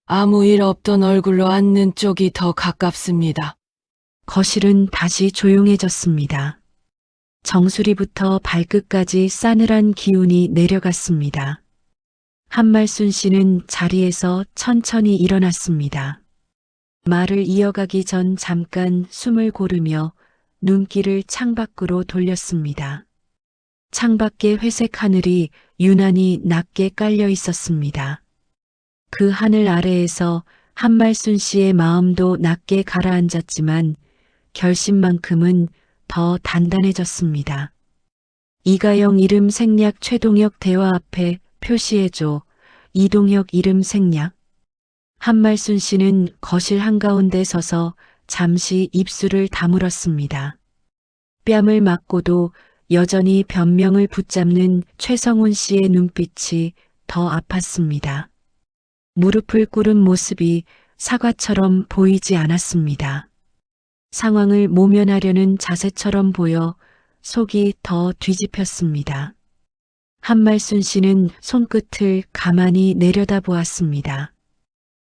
S1: 아무 일 없던 얼굴로 앉는 쪽이 더 가깝습니다.
S3: 거실은 다시 조용해졌습니다. 정수리부터 발끝까지 싸늘한 기운이 내려갔습니다. 한말순 씨는 자리에서 천천히 일어났습니다. 말을 이어가기 전 잠깐 숨을 고르며 눈길을 창밖으로 돌렸습니다. 창밖의 회색 하늘이 유난히 낮게 깔려 있었습니다. 그 하늘 아래에서 한말순 씨의 마음도 낮게 가라앉았지만 결심만큼은 더 단단해졌습니다. 이가영 이름 생략 최동혁 대화 앞에 표시해줘. 이동혁 이름 생략. 한말순 씨는 거실 한가운데 서서 잠시 입술을 다물었습니다. 뺨을 맞고도 여전히 변명을 붙잡는 최성훈 씨의 눈빛이 더 아팠습니다. 무릎을 꿇은 모습이 사과처럼 보이지 않았습니다. 상황을 모면하려는 자세처럼 보여 속이 더 뒤집혔습니다. 한말순 씨는 손끝을 가만히 내려다보았습니다.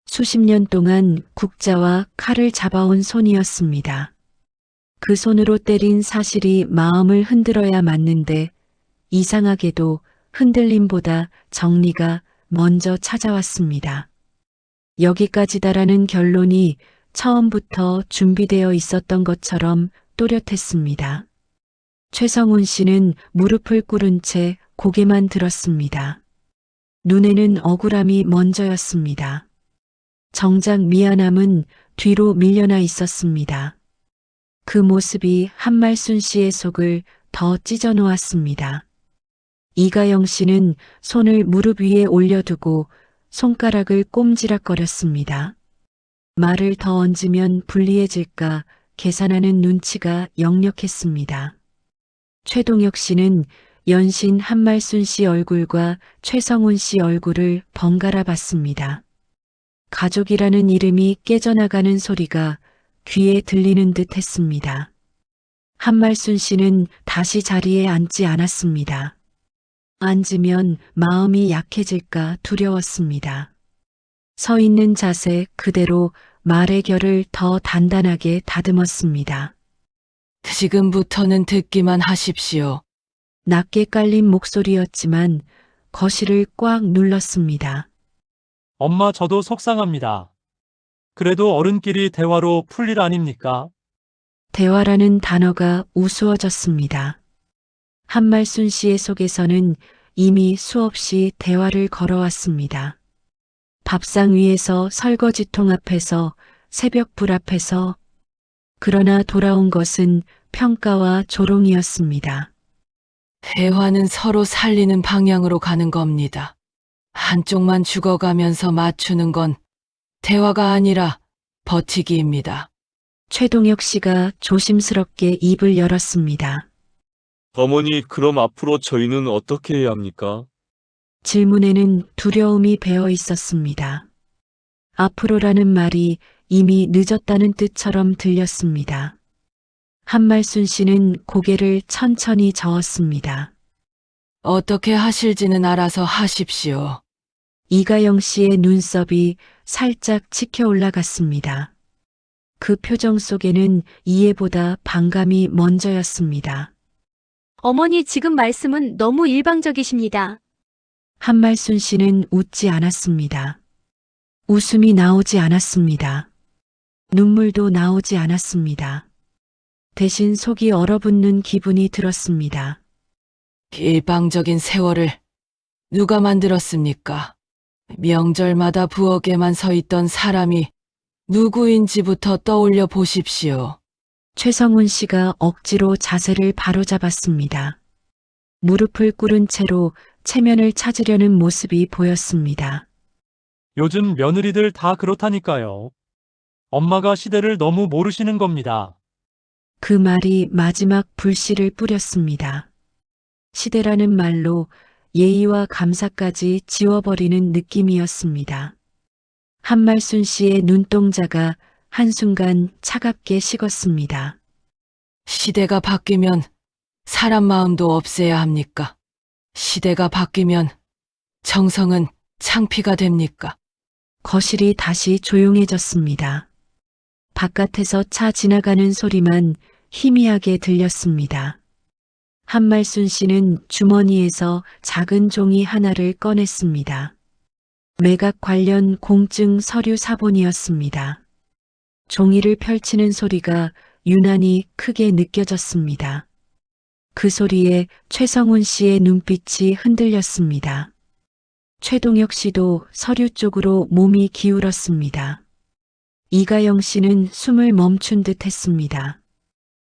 S3: 수십 년 동안 국자와 칼을 잡아온 손이었습니다. 그 손으로 때린 사실이 마음을 흔들어야 맞는데 이상하게도 흔들림보다 정리가 먼저 찾아왔습니다. 여기까지다라는 결론이 처음부터 준비되어 있었던 것처럼 또렷했습니다. 최성훈 씨는 무릎을 꿇은 채 고개만 들었습니다. 눈에는 억울함이 먼저였습니다. 정작 미안함은 뒤로 밀려나 있었습니다. 그 모습이 한말순 씨의 속을 더 찢어 놓았습니다. 이가영 씨는 손을 무릎 위에 올려두고 손가락을 꼼지락거렸습니다. 말을 더 얹으면 불리해질까 계산하는 눈치가 역력했습니다. 최동혁 씨는 연신 한말순 씨 얼굴과 최성훈 씨 얼굴을 번갈아 봤습니다. 가족이라는 이름이 깨져나가는 소리가 귀에 들리는 듯 했습니다. 한말순 씨는 다시 자리에 앉지 않았습니다. 앉으면 마음이 약해질까 두려웠습니다. 서 있는 자세 그대로 말의 결을 더 단단하게 다듬었습니다.
S1: 지금부터는 듣기만 하십시오.
S3: 낮게 깔린 목소리였지만 거실을 꽉 눌렀습니다.
S4: 엄마 저도 속상합니다. 그래도 어른끼리 대화로 풀 일 아닙니까?
S3: 대화라는 단어가 우스워졌습니다. 한말순 씨의 속에서는 이미 수없이 대화를 걸어왔습니다. 밥상 위에서 설거지통 앞에서 새벽불 앞에서 그러나 돌아온 것은 평가와 조롱이었습니다.
S1: 대화는 서로 살리는 방향으로 가는 겁니다. 한쪽만 죽어가면서 맞추는 건 대화가 아니라 버티기입니다.
S3: 최동혁 씨가 조심스럽게 입을 열었습니다.
S5: 어머니, 그럼 앞으로 저희는 어떻게 해야 합니까?
S3: 질문에는 두려움이 배어 있었습니다. 앞으로라는 말이 이미 늦었다는 뜻처럼 들렸습니다. 한말순 씨는 고개를 천천히 저었습니다.
S1: 어떻게 하실지는 알아서 하십시오.
S3: 이가영 씨의 눈썹이 살짝 치켜 올라갔습니다. 그 표정 속에는 이해보다 반감이 먼저였습니다.
S2: 어머니 지금 말씀은 너무 일방적이십니다.
S3: 한말순 씨는 웃지 않았습니다. 웃음이 나오지 않았습니다. 눈물도 나오지 않았습니다. 대신 속이 얼어붙는 기분이 들었습니다.
S1: 일방적인 세월을 누가 만들었습니까? 명절마다 부엌에만 서 있던 사람이 누구인지부터 떠올려 보십시오.
S3: 최성훈 씨가 억지로 자세를 바로잡았습니다. 무릎을 꿇은 채로 체면을 찾으려는 모습이 보였습니다.
S4: 요즘 며느리들 다 그렇다니까요. 엄마가 시대를 너무 모르시는 겁니다.
S3: 그 말이 마지막 불씨를 뿌렸습니다. 시대라는 말로 예의와 감사까지 지워버리는 느낌이었습니다. 한말순 씨의 눈동자가 한순간 차갑게 식었습니다.
S1: 시대가 바뀌면 사람 마음도 없애야 합니까? 시대가 바뀌면 정성은 창피가 됩니까?
S3: 거실이 다시 조용해졌습니다. 바깥에서 차 지나가는 소리만 희미하게 들렸습니다. 한말순 씨는 주머니에서 작은 종이 하나를 꺼냈습니다. 매각 관련 공증 서류 사본이었습니다. 종이를 펼치는 소리가 유난히 크게 느껴졌습니다. 그 소리에 최성훈 씨의 눈빛이 흔들렸습니다. 최동혁 씨도 서류 쪽으로 몸이 기울었습니다. 이가영 씨는 숨을 멈춘 듯 했습니다.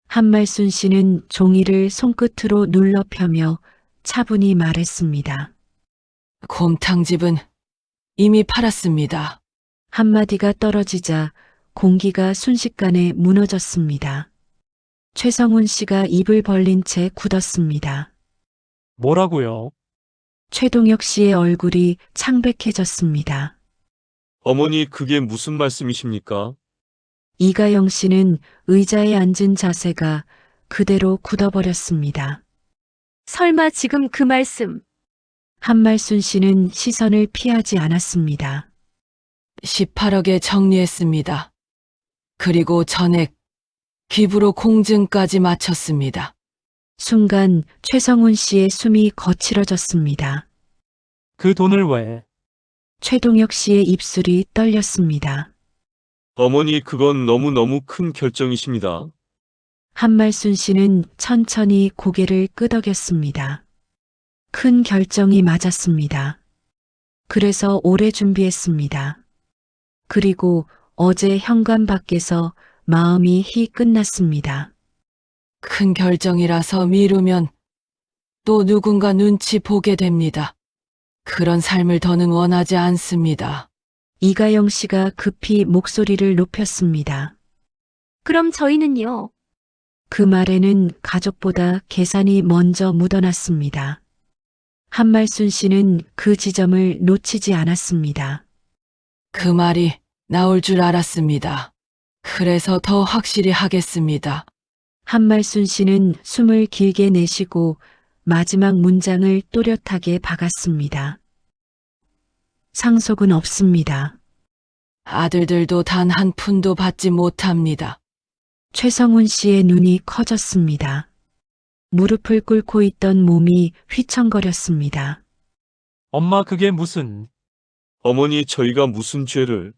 S3: 한말순 씨는 종이를 손끝으로 눌러 펴며 차분히 말했습니다.
S1: 곰탕집은 이미 팔았습니다.
S3: 한마디가 떨어지자 공기가 순식간에 무너졌습니다. 최성훈 씨가 입을 벌린 채 굳었습니다.
S4: 뭐라고요?
S3: 최동혁 씨의 얼굴이 창백해졌습니다.
S5: 어머니, 그게 무슨 말씀이십니까?
S3: 이가영 씨는 의자에 앉은 자세가 그대로 굳어버렸습니다.
S2: 설마 지금 그 말씀.
S3: 한말순 씨는 시선을 피하지 않았습니다.
S1: 18억에 정리했습니다. 그리고 전액 기부로 공증까지 마쳤습니다.
S3: 순간 최성훈 씨의 숨이 거칠어졌습니다.
S4: 그 돈을 왜?
S3: 최동혁 씨의 입술이 떨렸습니다.
S5: 어머니, 그건 너무너무 큰 결정이십니다.
S3: 한말순 씨는 천천히 고개를 끄덕였습니다. 큰 결정이 맞았습니다. 그래서 오래 준비했습니다. 그리고 어제 현관 밖에서 마음이 희 끝났습니다.
S1: 큰 결정이라서 미루면 또 누군가 눈치 보게 됩니다. 그런 삶을 더는 원하지 않습니다.
S3: 이가영 씨가 급히 목소리를 높였습니다.
S2: 그럼 저희는요?
S3: 그 말에는 가족보다 계산이 먼저 묻어났습니다. 한말순 씨는 그 지점을 놓치지 않았습니다.
S1: 그 말이 나올 줄 알았습니다. 그래서 더 확실히 하겠습니다.
S3: 한말순 씨는 숨을 길게 내쉬고 마지막 문장을 또렷하게 박았습니다. 상속은 없습니다.
S1: 아들들도 단 한 푼도 받지 못합니다.
S3: 최성훈 씨의 눈이 커졌습니다. 무릎을 꿇고 있던 몸이 휘청거렸습니다.
S4: 엄마, 그게 무슨?
S5: 어머니, 저희가 무슨 죄를?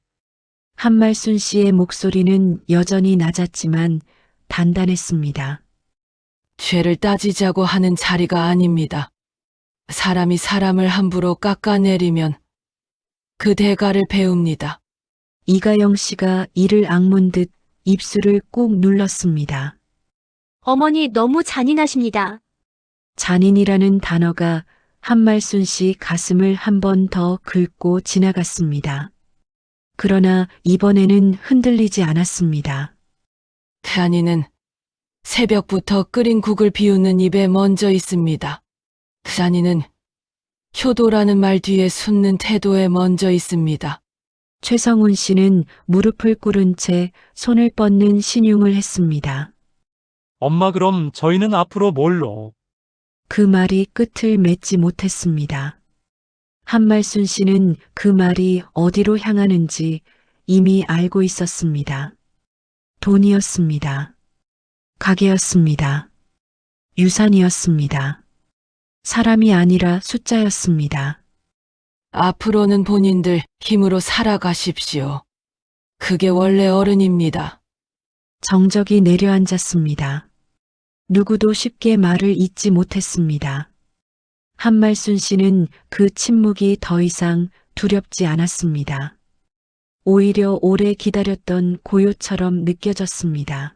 S3: 한말순 씨의 목소리는 여전히 낮았지만 단단했습니다.
S1: 죄를 따지자고 하는 자리가 아닙니다. 사람이 사람을 함부로 깎아내리면 그 대가를 배웁니다.
S3: 이가영 씨가 이를 악문 듯 입술을 꾹 눌렀습니다.
S2: 어머니 너무 잔인하십니다.
S3: 잔인이라는 단어가 한말순 씨 가슴을 한 번 더 긁고 지나갔습니다. 그러나 이번에는 흔들리지 않았습니다.
S1: 잔이는 새벽부터 끓인 국을 비우는 입에 먼저 있습니다. 잔이는 효도라는 말 뒤에 숨는 태도에 먼저 있습니다.
S3: 최성훈 씨는 무릎을 꿇은 채 손을 뻗는 신용을 했습니다.
S4: 엄마 그럼 저희는 앞으로 뭘로?
S3: 그 말이 끝을 맺지 못했습니다. 한말순 씨는 그 말이 어디로 향하는지 이미 알고 있었습니다. 돈이었습니다. 가게였습니다. 유산이었습니다. 사람이 아니라 숫자였습니다.
S1: 앞으로는 본인들 힘으로 살아가십시오. 그게 원래 어른입니다.
S3: 정적이 내려앉았습니다. 누구도 쉽게 말을 잇지 못했습니다. 한말순 씨는 그 침묵이 더 이상 두렵지 않았습니다. 오히려 오래 기다렸던 고요처럼 느껴졌습니다.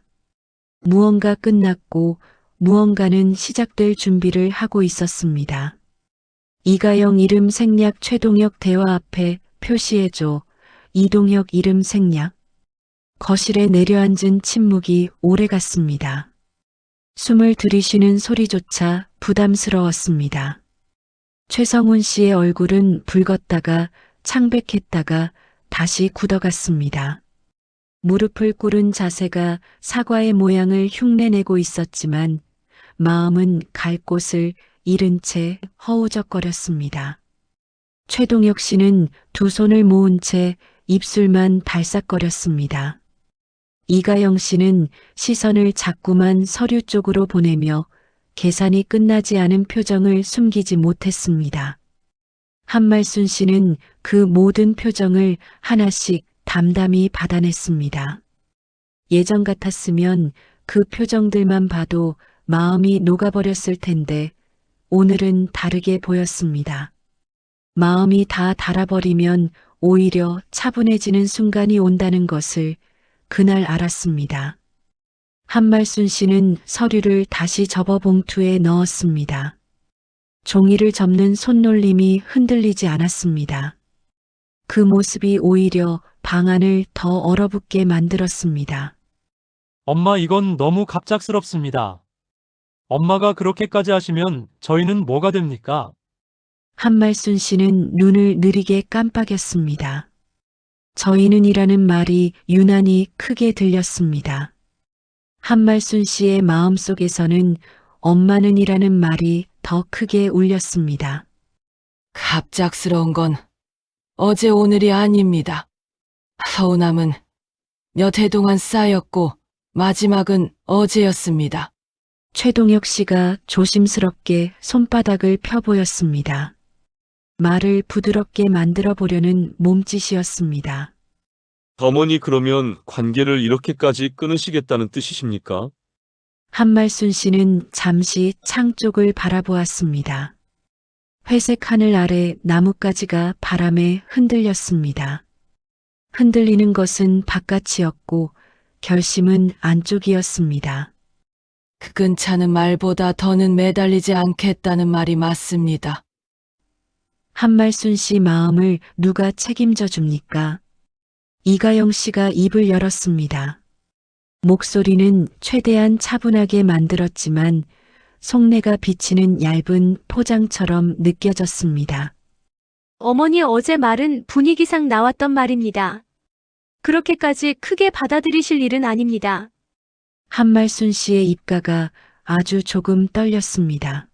S3: 무언가 끝났고 무언가는 시작될 준비를 하고 있었습니다. 이가영 이름 생략 최동혁 대화 앞에 표시해줘. 이동혁 이름 생략. 거실에 내려앉은 침묵이 오래갔습니다. 숨을 들이쉬는 소리조차 부담스러웠습니다. 최성훈 씨의 얼굴은 붉었다가 창백했다가 다시 굳어갔습니다. 무릎을 꿇은 자세가 사과의 모양을 흉내내고 있었지만 마음은 갈 곳을 잃은 채 허우적거렸습니다. 최동혁 씨는 두 손을 모은 채 입술만 발싹거렸습니다. 이가영 씨는 시선을 자꾸만 서류 쪽으로 보내며 계산이 끝나지 않은 표정을 숨기지 못했습니다. 한말순 씨는 그 모든 표정을 하나씩 담담히 받아냈습니다. 예전 같았으면 그 표정들만 봐도 마음이 녹아버렸을 텐데 오늘은 다르게 보였습니다. 마음이 다 닳아버리면 오히려 차분해지는 순간이 온다는 것을 그날 알았습니다. 한말순 씨는 서류를 다시 접어 봉투에 넣었습니다. 종이를 접는 손놀림이 흔들리지 않았습니다. 그 모습이 오히려 방안을 더 얼어붙게 만들었습니다.
S4: 엄마 이건 너무 갑작스럽습니다. 엄마가 그렇게까지 하시면 저희는 뭐가 됩니까?
S3: 한말순 씨는 눈을 느리게 깜빡였습니다. 저희는 이라는 말이 유난히 크게 들렸습니다. 한말순 씨의 마음속에서는 엄마는 이라는 말이 더 크게 울렸습니다.
S1: 갑작스러운 건 어제 오늘이 아닙니다. 서운함은 몇 해 동안 쌓였고 마지막은 어제였습니다.
S3: 최동혁 씨가 조심스럽게 손바닥을 펴보였습니다. 말을 부드럽게 만들어 보려는 몸짓이었습니다.
S5: 어머니 그러면 관계를 이렇게까지 끊으시겠다는 뜻이십니까?
S3: 한말순 씨는 잠시 창 쪽을 바라보았습니다. 회색 하늘 아래 나뭇가지가 바람에 흔들렸습니다. 흔들리는 것은 바깥이었고 결심은 안쪽이었습니다.
S1: 그 끈차는 말보다 더는 매달리지 않겠다는 말이 맞습니다.
S3: 한말순 씨 마음을 누가 책임져 줍니까? 이가영 씨가 입을 열었습니다. 목소리는 최대한 차분하게 만들었지만 속내가 비치는 얇은 포장처럼 느껴졌습니다.
S2: 어머니 어제 말은 분위기상 나왔던 말입니다. 그렇게까지 크게 받아들이실 일은 아닙니다.
S3: 한말순 씨의 입가가 아주 조금 떨렸습니다.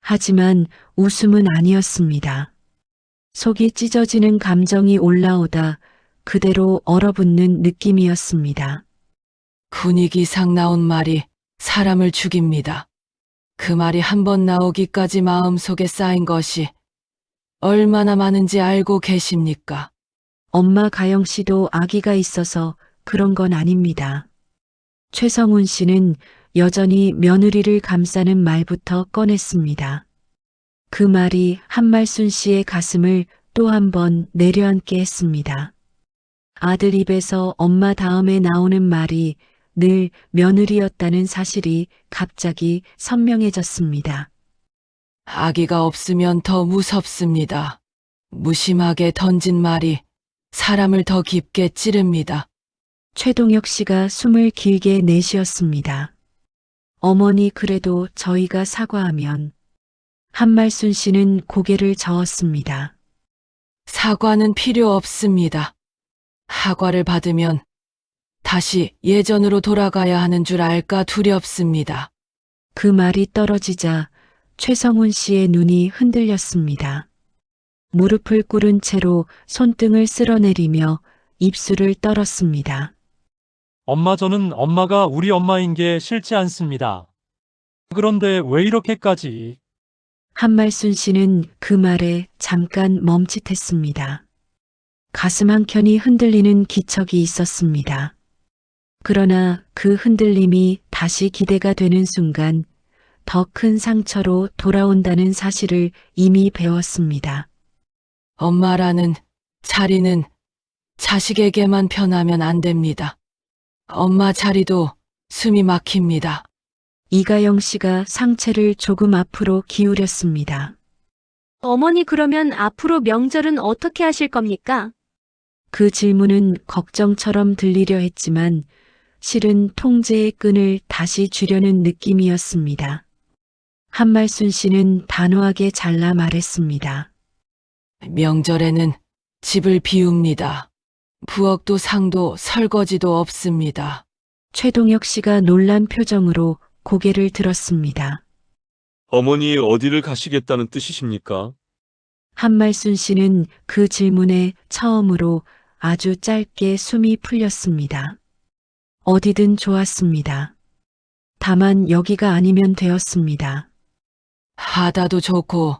S3: 하지만 웃음은 아니었습니다. 속이 찢어지는 감정이 올라오다 그대로 얼어붙는 느낌이었습니다.
S1: 분위기상 나온 말이 사람을 죽입니다. 그 말이 한 번 나오기까지 마음속에 쌓인 것이 얼마나 많은지 알고 계십니까?
S3: 엄마 가영 씨도 아기가 있어서 그런 건 아닙니다. 최성훈 씨는 여전히 며느리를 감싸는 말부터 꺼냈습니다. 그 말이 한말순 씨의 가슴을 또 한 번 내려앉게 했습니다. 아들 입에서 엄마 다음에 나오는 말이 늘 며느리였다는 사실이 갑자기 선명해졌습니다.
S1: 아기가 없으면 더 무섭습니다. 무심하게 던진 말이 사람을 더 깊게 찌릅니다.
S3: 최동혁 씨가 숨을 길게 내쉬었습니다. 어머니 그래도 저희가 사과하면 한말순 씨는 고개를 저었습니다.
S1: 사과는 필요 없습니다. 사과를 받으면 다시 예전으로 돌아가야 하는 줄 알까 두렵습니다.
S3: 그 말이 떨어지자 최성훈 씨의 눈이 흔들렸습니다. 무릎을 꿇은 채로 손등을 쓸어내리며 입술을 떨었습니다.
S4: 엄마, 저는 엄마가 우리 엄마인 게 싫지 않습니다. 그런데 왜 이렇게까지?
S3: 한말순 씨는 그 말에 잠깐 멈칫했습니다. 가슴 한켠이 흔들리는 기척이 있었습니다. 그러나 그 흔들림이 다시 기대가 되는 순간 더 큰 상처로 돌아온다는 사실을 이미 배웠습니다.
S1: 엄마라는 자리는 자식에게만 편하면 안 됩니다. 엄마 자리도 숨이 막힙니다.
S3: 이가영 씨가 상체를 조금 앞으로 기울였습니다.
S2: 어머니 그러면 앞으로 명절은 어떻게 하실 겁니까?
S3: 그 질문은 걱정처럼 들리려 했지만 실은 통제의 끈을 다시 쥐려는 느낌이었습니다. 한말순 씨는 단호하게 잘라 말했습니다.
S1: 명절에는 집을 비웁니다. 부엌도 상도 설거지도 없습니다.
S3: 최동혁 씨가 놀란 표정으로 고개를 들었습니다.
S5: 어머니 어디를 가시겠다는 뜻이십니까?
S3: 한말순 씨는 그 질문에 처음으로 아주 짧게 숨이 풀렸습니다. 어디든 좋았습니다. 다만 여기가 아니면 되었습니다.
S1: 바다도 좋고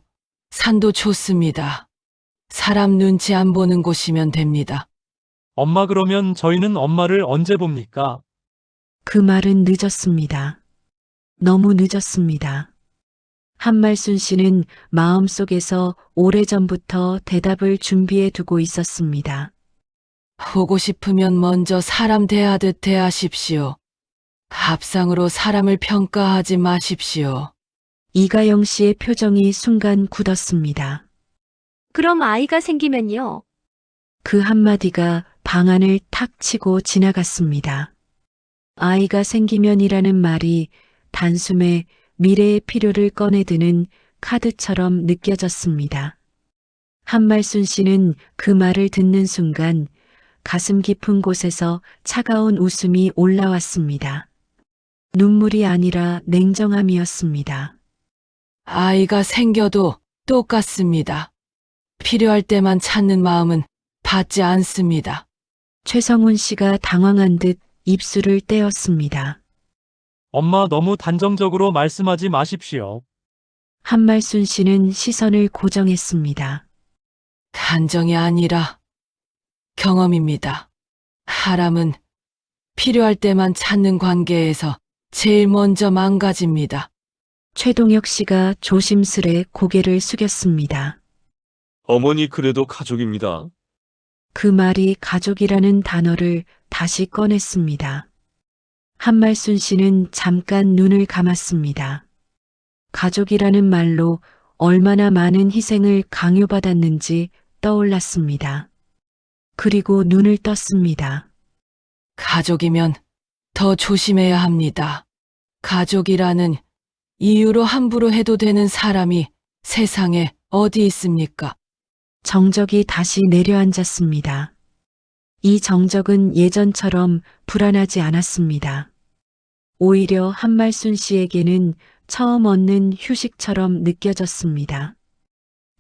S1: 산도 좋습니다. 사람 눈치 안 보는 곳이면 됩니다.
S4: 엄마, 그러면 저희는 엄마를 언제 봅니까?
S3: 그 말은 늦었습니다. 너무 늦었습니다. 한말순 씨는 마음속에서 오래전부터 대답을 준비해 두고 있었습니다.
S1: 보고 싶으면 먼저 사람 대하듯 대하십시오. 합상으로 사람을 평가하지 마십시오.
S3: 이가영 씨의 표정이 순간 굳었습니다.
S2: 그럼 아이가 생기면요?
S3: 그 한마디가 방안을 탁 치고 지나갔습니다. 아이가 생기면이라는 말이 단숨에 미래의 필요를 꺼내드는 카드처럼 느껴졌습니다. 한말순 씨는 그 말을 듣는 순간 가슴 깊은 곳에서 차가운 웃음이 올라왔습니다. 눈물이 아니라 냉정함이었습니다.
S1: 아이가 생겨도 똑같습니다. 필요할 때만 찾는 마음은 받지 않습니다.
S3: 최성훈 씨가 당황한 듯 입술을 떼었습니다.
S4: 엄마, 너무 단정적으로 말씀하지 마십시오.
S3: 한말순 씨는 시선을 고정했습니다.
S1: 단정이 아니라 경험입니다. 사람은 필요할 때만 찾는 관계에서 제일 먼저 망가집니다.
S3: 최동혁 씨가 조심스레 고개를 숙였습니다.
S5: 어머니 그래도 가족입니다.
S3: 그 말이 가족이라는 단어를 다시 꺼냈습니다. 한말순 씨는 잠깐 눈을 감았습니다. 가족이라는 말로 얼마나 많은 희생을 강요받았는지 떠올랐습니다. 그리고 눈을 떴습니다.
S1: 가족이면 더 조심해야 합니다. 가족이라는 이유로 함부로 해도 되는 사람이 세상에 어디 있습니까?
S3: 정적이 다시 내려앉았습니다. 이 정적은 예전처럼 불안하지 않았습니다. 오히려 한말순 씨에게는 처음 얻는 휴식처럼 느껴졌습니다.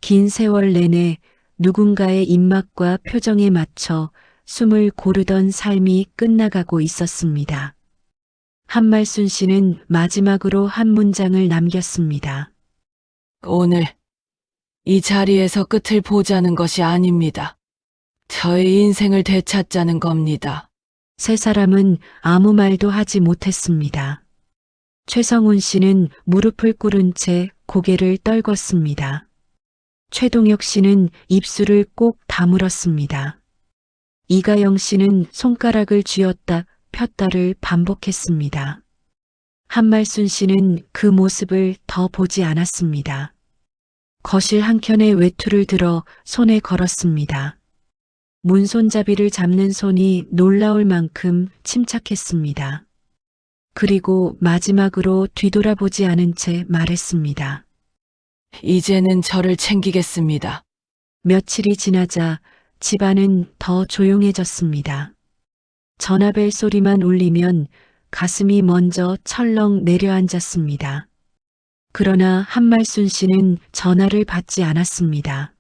S3: 긴 세월 내내 누군가의 입맛과 표정에 맞춰 숨을 고르던 삶이 끝나가고 있었습니다. 한말순 씨는 마지막으로 한 문장을 남겼습니다.
S1: 오늘 이 자리에서 끝을 보자는 것이 아닙니다. 저의 인생을 되찾자는 겁니다.
S3: 세 사람은 아무 말도 하지 못했습니다. 최성훈 씨는 무릎을 꿇은 채 고개를 떨궜습니다. 최동혁 씨는 입술을 꼭 다물었습니다. 이가영 씨는 손가락을 쥐었다 폈다를 반복했습니다. 한말순 씨는 그 모습을 더 보지 않았습니다. 거실 한켠에 외투를 들어 손에 걸었습니다. 문손잡이를 잡는 손이 놀라울 만큼 침착했습니다. 그리고 마지막으로 뒤돌아보지 않은 채 말했습니다.
S1: 이제는 저를 챙기겠습니다.
S3: 며칠이 지나자 집안은 더 조용해졌습니다. 전화벨 소리만 울리면 가슴이 먼저 철렁 내려앉았습니다. 그러나 한말순 씨는 전화를 받지 않았습니다.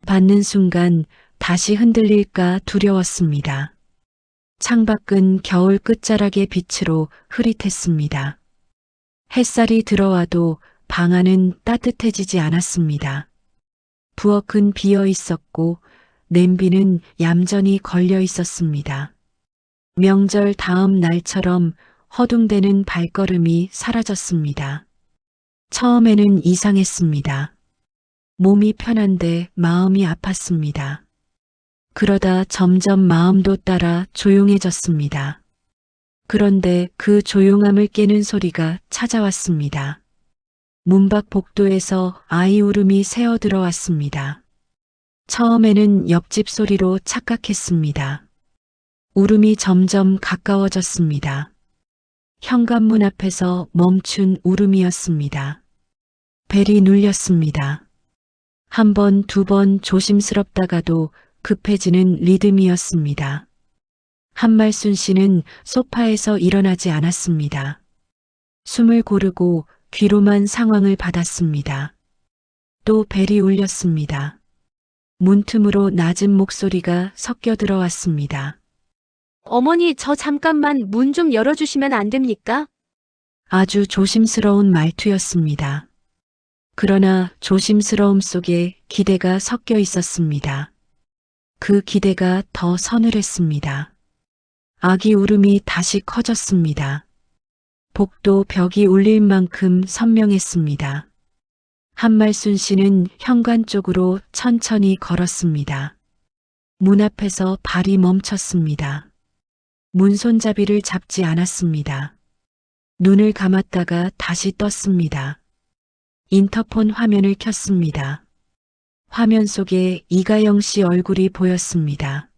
S3: 받는 순간 다시 흔들릴까 두려웠습니다. 창밖은 겨울 끝자락의 빛으로 흐릿했습니다. 햇살이 들어와도 방 안은 따뜻해지지 않았습니다. 부엌은 비어 있었고 냄비는 얌전히 걸려 있었습니다. 명절 다음 날처럼 허둥대는 발걸음이 사라졌습니다. 처음에는 이상했습니다. 몸이 편한데 마음이 아팠습니다. 그러다 점점 마음도 따라 조용해졌습니다. 그런데 그 조용함을 깨는 소리가 찾아왔습니다. 문밖 복도에서 아이 울음이 새어 들어왔습니다. 처음에는 옆집 소리로 착각했습니다. 울음이 점점 가까워졌습니다. 현관문 앞에서 멈춘 울음이었습니다. 벨이 눌렸습니다. 한 번, 두 번 조심스럽다가도 급해지는 리듬이었습니다. 한말순 씨는 소파에서 일어나지 않았습니다. 숨을 고르고 귀로만 상황을 받았습니다. 또 벨이 울렸습니다. 문틈으로 낮은 목소리가 섞여 들어왔습니다.
S2: 어머니, 저 잠깐만 문 좀 열어주시면 안 됩니까?
S3: 아주 조심스러운 말투였습니다. 그러나 조심스러움 속에 기대가 섞여 있었습니다. 그 기대가 더 서늘했습니다. 아기 울음이 다시 커졌습니다. 복도 벽이 울릴 만큼 선명했습니다. 한말순 씨는 현관 쪽으로 천천히 걸었습니다. 문 앞에서 발이 멈췄습니다. 문 손잡이를 잡지 않았습니다. 눈을 감았다가 다시 떴습니다. 인터폰 화면을 켰습니다. 화면 속에 이가영 씨 얼굴이 보였습니다.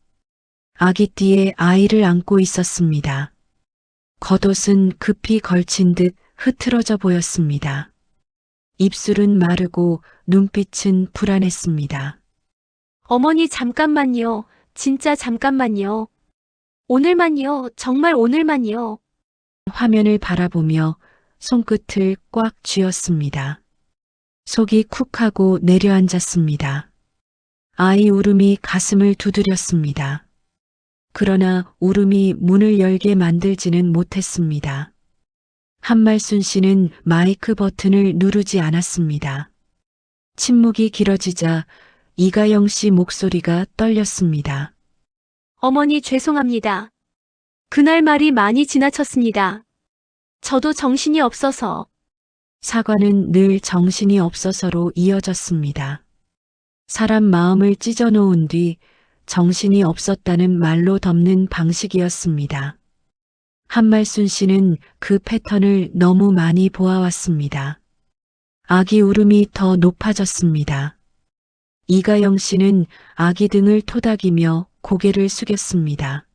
S3: 아기띠에 아이를 안고 있었습니다. 겉옷은 급히 걸친 듯 흐트러져 보였습니다. 입술은 마르고 눈빛은 불안했습니다.
S2: 어머니, 잠깐만요. 진짜 잠깐만요. 오늘만요. 정말 오늘만요.
S3: 화면을 바라보며 손끝을 꽉 쥐었습니다. 속이 쿡하고 내려앉았습니다. 아이 울음이 가슴을 두드렸습니다. 그러나 울음이 문을 열게 만들지는 못했습니다. 한말순 씨는 마이크 버튼을 누르지 않았습니다. 침묵이 길어지자 이가영 씨 목소리가 떨렸습니다.
S2: 어머니, 죄송합니다. 그날 말이 많이 지나쳤습니다. 저도 정신이 없어서.
S3: 사과는 늘 정신이 없어서로 이어졌습니다. 사람 마음을 찢어놓은 뒤 정신이 없었다는 말로 덮는 방식이었습니다. 한말순 씨는 그 패턴을 너무 많이 보아왔습니다. 아기 울음이 더 높아졌습니다. 이가영 씨는 아기 등을 토닥이며 고개를 숙였습니다.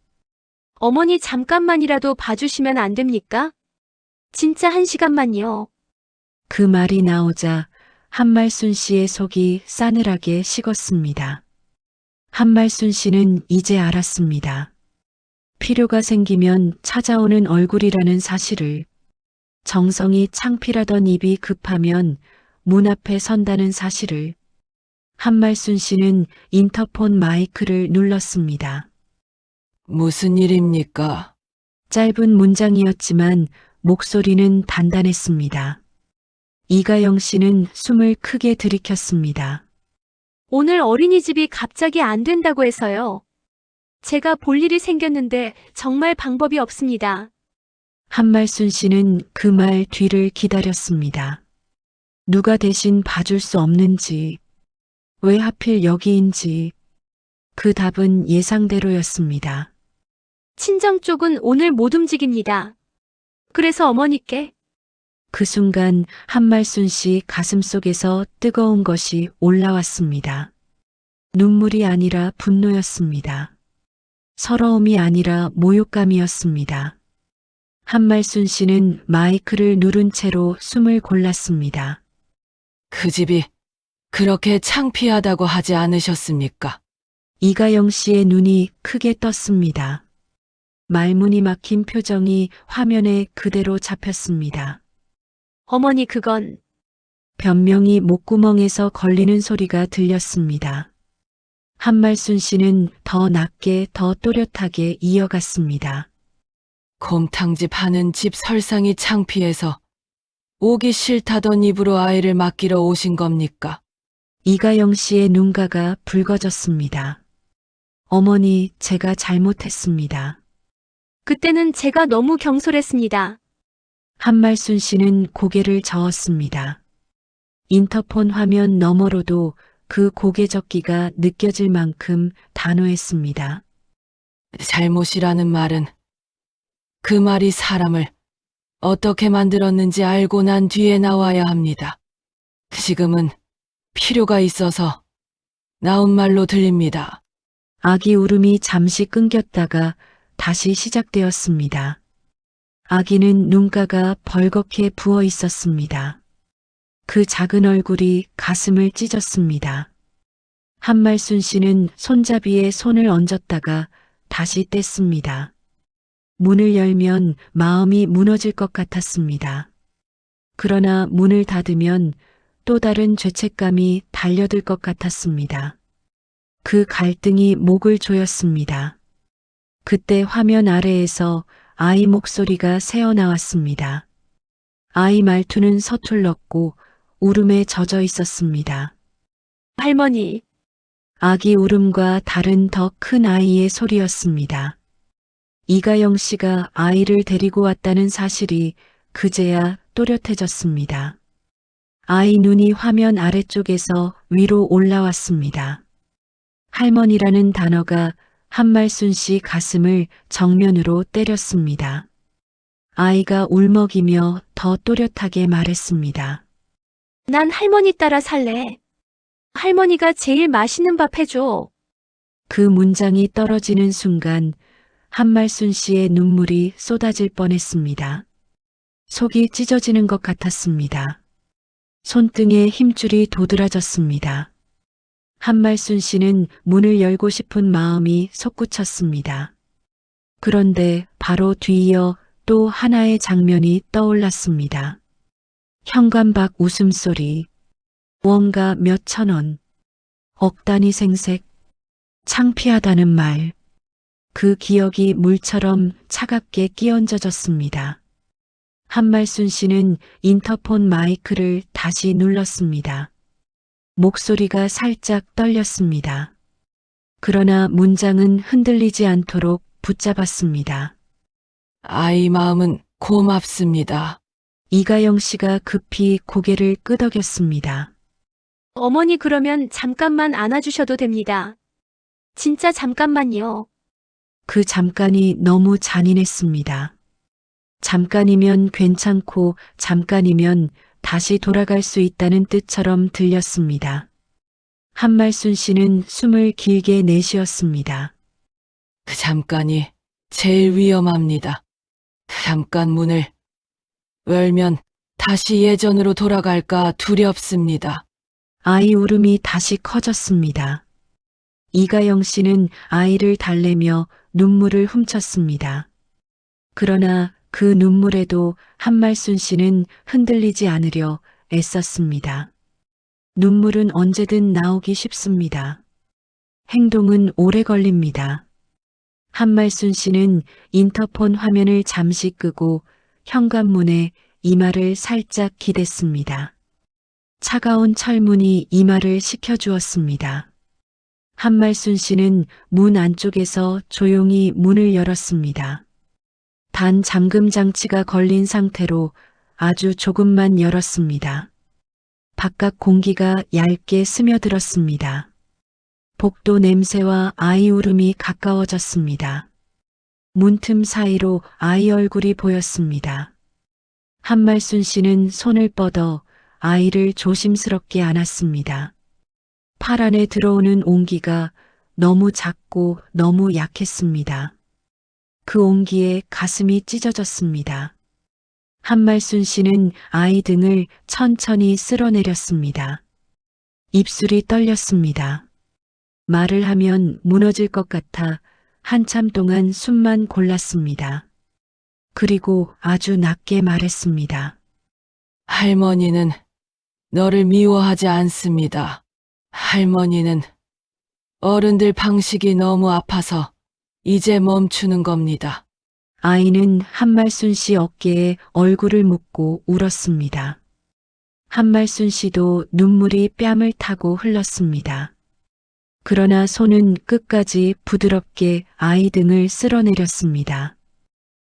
S2: 어머니, 잠깐만이라도 봐주시면 안 됩니까? 진짜 1시간만요.
S3: 그 말이 나오자 한말순 씨의 속이 싸늘하게 식었습니다. 한말순 씨는 이제 알았습니다. 필요가 생기면 찾아오는 얼굴이라는 사실을, 정성이 창피라던 입이 급하면 문 앞에 선다는 사실을. 한말순 씨는 인터폰 마이크를 눌렀습니다.
S1: 무슨 일입니까?
S3: 짧은 문장이었지만 목소리는 단단했습니다. 이가영 씨는 숨을 크게 들이켰습니다.
S2: 오늘 어린이집이 갑자기 안 된다고 해서요. 제가 볼 일이 생겼는데 정말 방법이 없습니다.
S3: 한말순 씨는 그 말 뒤를 기다렸습니다. 누가 대신 봐줄 수 없는지, 왜 하필 여기인지, 그 답은 예상대로였습니다.
S2: 친정 쪽은 오늘 못 움직입니다. 그래서 어머니께.
S3: 그 순간 한말순 씨 가슴속에서 뜨거운 것이 올라왔습니다. 눈물이 아니라 분노였습니다. 서러움이 아니라 모욕감이었습니다. 한말순 씨는 마이크를 누른 채로 숨을 골랐습니다.
S1: 그 집이 그렇게 창피하다고 하지 않으셨습니까?
S3: 이가영 씨의 눈이 크게 떴습니다. 말문이 막힌 표정이 화면에 그대로 잡혔습니다.
S2: 어머니, 그건
S3: 변명이 목구멍에서 걸리는 소리가 들렸습니다. 한말순 씨는 더 낮게 더 또렷하게 이어갔습니다.
S1: 곰탕집 하는 집 설상이 창피해서 오기 싫다던 입으로 아이를 맡기러 오신 겁니까?
S3: 이가영 씨의 눈가가 붉어졌습니다. 어머니, 제가 잘못했습니다.
S2: 그때는 제가 너무 경솔했습니다.
S3: 한말순 씨는 고개를 저었습니다. 인터폰 화면 너머로도 그 고개 젓기가 느껴질 만큼 단호했습니다.
S1: 잘못이라는 말은 그 말이 사람을 어떻게 만들었는지 알고 난 뒤에 나와야 합니다. 지금은 필요가 있어서 나온 말로 들립니다.
S3: 아기 울음이 잠시 끊겼다가 다시 시작되었습니다. 아기는 눈가가 벌겋게 부어 있었습니다. 그 작은 얼굴이 가슴을 찢었습니다. 한말순 씨는 손잡이에 손을 얹었다가 다시 뗐습니다. 문을 열면 마음이 무너질 것 같았습니다. 그러나 문을 닫으면 또 다른 죄책감이 달려들 것 같았습니다. 그 갈등이 목을 조였습니다. 그때 화면 아래에서 아이 목소리가 새어나왔습니다. 아이 말투는 서툴렀고 울음에 젖어 있었습니다.
S2: 할머니,
S3: 아기 울음과 다른 더 큰 아이의 소리였습니다. 이가영 씨가 아이를 데리고 왔다는 사실이 그제야 또렷해졌습니다. 아이 눈이 화면 아래쪽에서 위로 올라왔습니다. 할머니라는 단어가 한말순 씨 가슴을 정면으로 때렸습니다. 아이가 울먹이며 더 또렷하게 말했습니다.
S2: 난 할머니 따라 살래. 할머니가 제일 맛있는 밥 해줘.
S3: 그 문장이 떨어지는 순간 한말순 씨의 눈물이 쏟아질 뻔했습니다. 속이 찢어지는 것 같았습니다. 손등에 힘줄이 도드라졌습니다. 한말순 씨는 문을 열고 싶은 마음이 솟구쳤습니다. 그런데 바로 뒤이어 또 하나의 장면이 떠올랐습니다. 현관 밖 웃음소리, 무언가 몇천 원, 억 단위 생색, 창피하다는 말. 그 기억이 물처럼 차갑게 끼얹어졌습니다. 한말순 씨는 인터폰 마이크를 다시 눌렀습니다. 목소리가 살짝 떨렸습니다. 그러나 문장은 흔들리지 않도록 붙잡았습니다.
S1: 아이 마음은 고맙습니다.
S3: 이가영 씨가 급히 고개를 끄덕였습니다.
S2: 어머니, 그러면 잠깐만 안아주셔도 됩니다. 진짜 잠깐만요.
S3: 그 잠깐이 너무 잔인했습니다. 잠깐이면 괜찮고 잠깐이면 다시 돌아갈 수 있다는 뜻처럼 들렸습니다. 한말순 씨는 숨을 길게 내쉬었습니다.
S1: 그 잠깐이 제일 위험합니다. 잠깐 문을 열면 다시 예전으로 돌아갈까 두렵습니다.
S3: 아이 울음이 다시 커졌습니다. 이가영 씨는 아이를 달래며 눈물을 훔쳤습니다. 그러나 그 눈물에도 한말순 씨는 흔들리지 않으려 애썼습니다. 눈물은 언제든 나오기 쉽습니다. 행동은 오래 걸립니다. 한말순 씨는 인터폰 화면을 잠시 끄고 현관문에 이마를 살짝 기댔습니다. 차가운 철문이 이마를 식혀주었습니다. 한말순 씨는 문 안쪽에서 조용히 문을 열었습니다. 단 잠금 장치가 걸린 상태로 아주 조금만 열었습니다. 바깥 공기가 얇게 스며들었습니다. 복도 냄새와 아이 울음이 가까워졌습니다. 문틈 사이로 아이 얼굴이 보였습니다. 한말순 씨는 손을 뻗어 아이를 조심스럽게 안았습니다. 팔 안에 들어오는 온기가 너무 작고 너무 약했습니다. 그 온기에 가슴이 찢어졌습니다. 한말순 씨는 아이 등을 천천히 쓸어내렸습니다. 입술이 떨렸습니다. 말을 하면 무너질 것 같아 한참 동안 숨만 골랐습니다. 그리고 아주 낮게 말했습니다.
S1: 할머니는 너를 미워하지 않습니다. 할머니는 어른들 방식이 너무 아파서 이제 멈추는 겁니다.
S3: 아이는 한말순 씨 어깨에 얼굴을 묻고 울었습니다. 한말순 씨도 눈물이 뺨을 타고 흘렀습니다. 그러나 손은 끝까지 부드럽게 아이 등을 쓸어내렸습니다.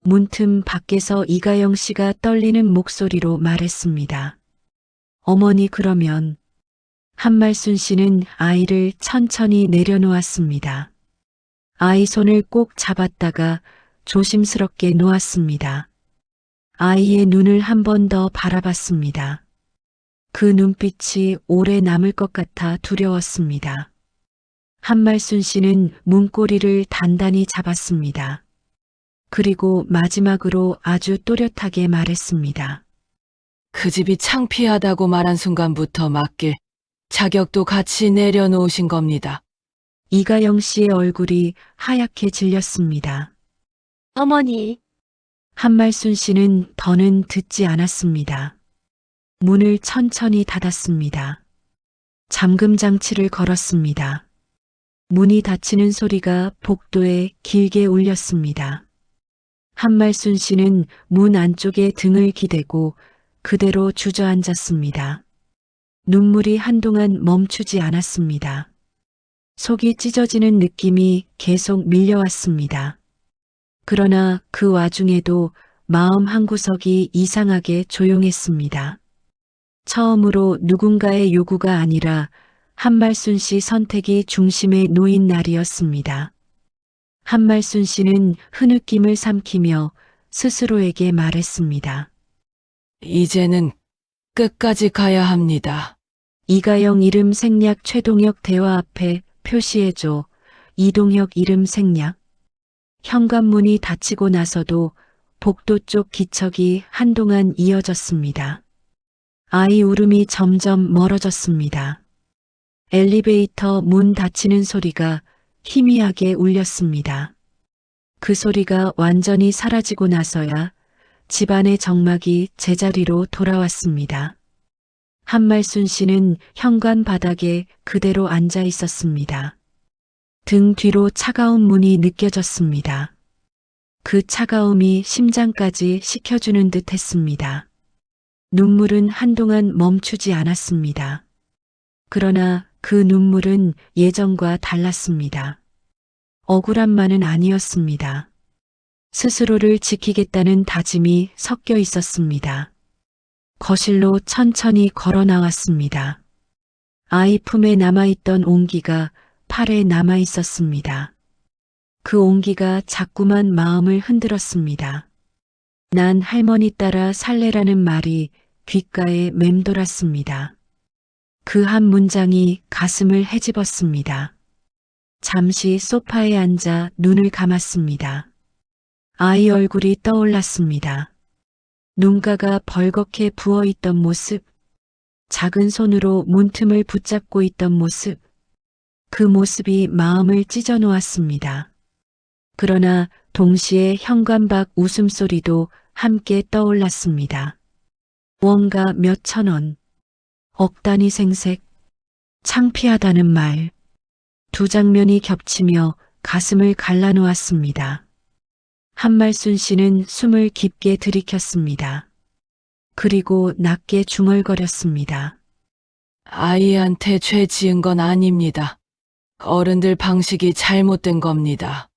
S3: 문틈 밖에서 이가영 씨가 떨리는 목소리로 말했습니다. 어머니 그러면 한말순 씨는 아이를 천천히 내려놓았습니다. 아이 손을 꼭 잡았다가 조심스럽게 놓았습니다. 아이의 눈을 한 번 더 바라봤습니다. 그 눈빛이 오래 남을 것 같아 두려웠습니다. 한말순 씨는 문고리를 단단히 잡았습니다. 그리고 마지막으로 아주 또렷하게 말했습니다.
S1: 그 집이 창피하다고 말한 순간부터 맡길 자격도 같이 내려놓으신 겁니다.
S3: 이가영 씨의 얼굴이 하얗게 질렸습니다.
S2: 어머니,
S3: 한말순 씨는 더는 듣지 않았습니다. 문을 천천히 닫았습니다. 잠금 장치를 걸었습니다. 문이 닫히는 소리가 복도에 길게 울렸습니다. 한말순 씨는 문 안쪽에 등을 기대고 그대로 주저앉았습니다. 눈물이 한동안 멈추지 않았습니다. 속이 찢어지는 느낌이 계속 밀려왔습니다. 그러나 그 와중에도 마음 한구석이 이상하게 조용했습니다. 처음으로 누군가의 요구가 아니라 한말순 씨 선택이 중심에 놓인 날이었습니다. 한말순 씨는 흐느낌을 삼키며 스스로에게 말했습니다.
S1: 이제는 끝까지 가야 합니다.
S3: 이가영 이름 생략 최동혁 대화 앞에 표시해줘. 이동혁 이름 생략. 현관문이 닫히고 나서도 복도 쪽 기척이 한동안 이어졌습니다. 아이 울음이 점점 멀어졌습니다. 엘리베이터 문 닫히는 소리가 희미하게 울렸습니다. 그 소리가 완전히 사라지고 나서야 집안의 정막이 제자리로 돌아왔습니다. 한말순 씨는 현관 바닥에 그대로 앉아 있었습니다. 등 뒤로 차가운 문이 느껴졌습니다. 그 차가움이 심장까지 식혀주는 듯 했습니다. 눈물은 한동안 멈추지 않았습니다. 그러나 그 눈물은 예전과 달랐습니다. 억울함만은 아니었습니다. 스스로를 지키겠다는 다짐이 섞여 있었습니다. 거실로 천천히 걸어 나왔습니다. 아이 품에 남아있던 온기가 팔에 남아 있었습니다. 그 온기가 자꾸만 마음을 흔들었습니다. 난 할머니 따라 살래라는 말이 귓가에 맴돌았습니다. 그 한 문장이 가슴을 헤집었습니다. 잠시 소파에 앉아 눈을 감았습니다. 아이 얼굴이 떠올랐습니다. 눈가가 벌겋게 부어있던 모습, 작은 손으로 문틈을 붙잡고 있던 모습, 그 모습이 마음을 찢어 놓았습니다. 그러나 동시에 현관 밖 웃음소리도 함께 떠올랐습니다. 무언가 몇천 원, 억 단위 생색, 창피하다는 말, 두 장면이 겹치며 가슴을 갈라놓았습니다. 한말순 씨는 숨을 깊게 들이켰습니다. 그리고 낮게 중얼거렸습니다.
S1: 아이한테 죄 지은 건 아닙니다. 어른들 방식이 잘못된 겁니다.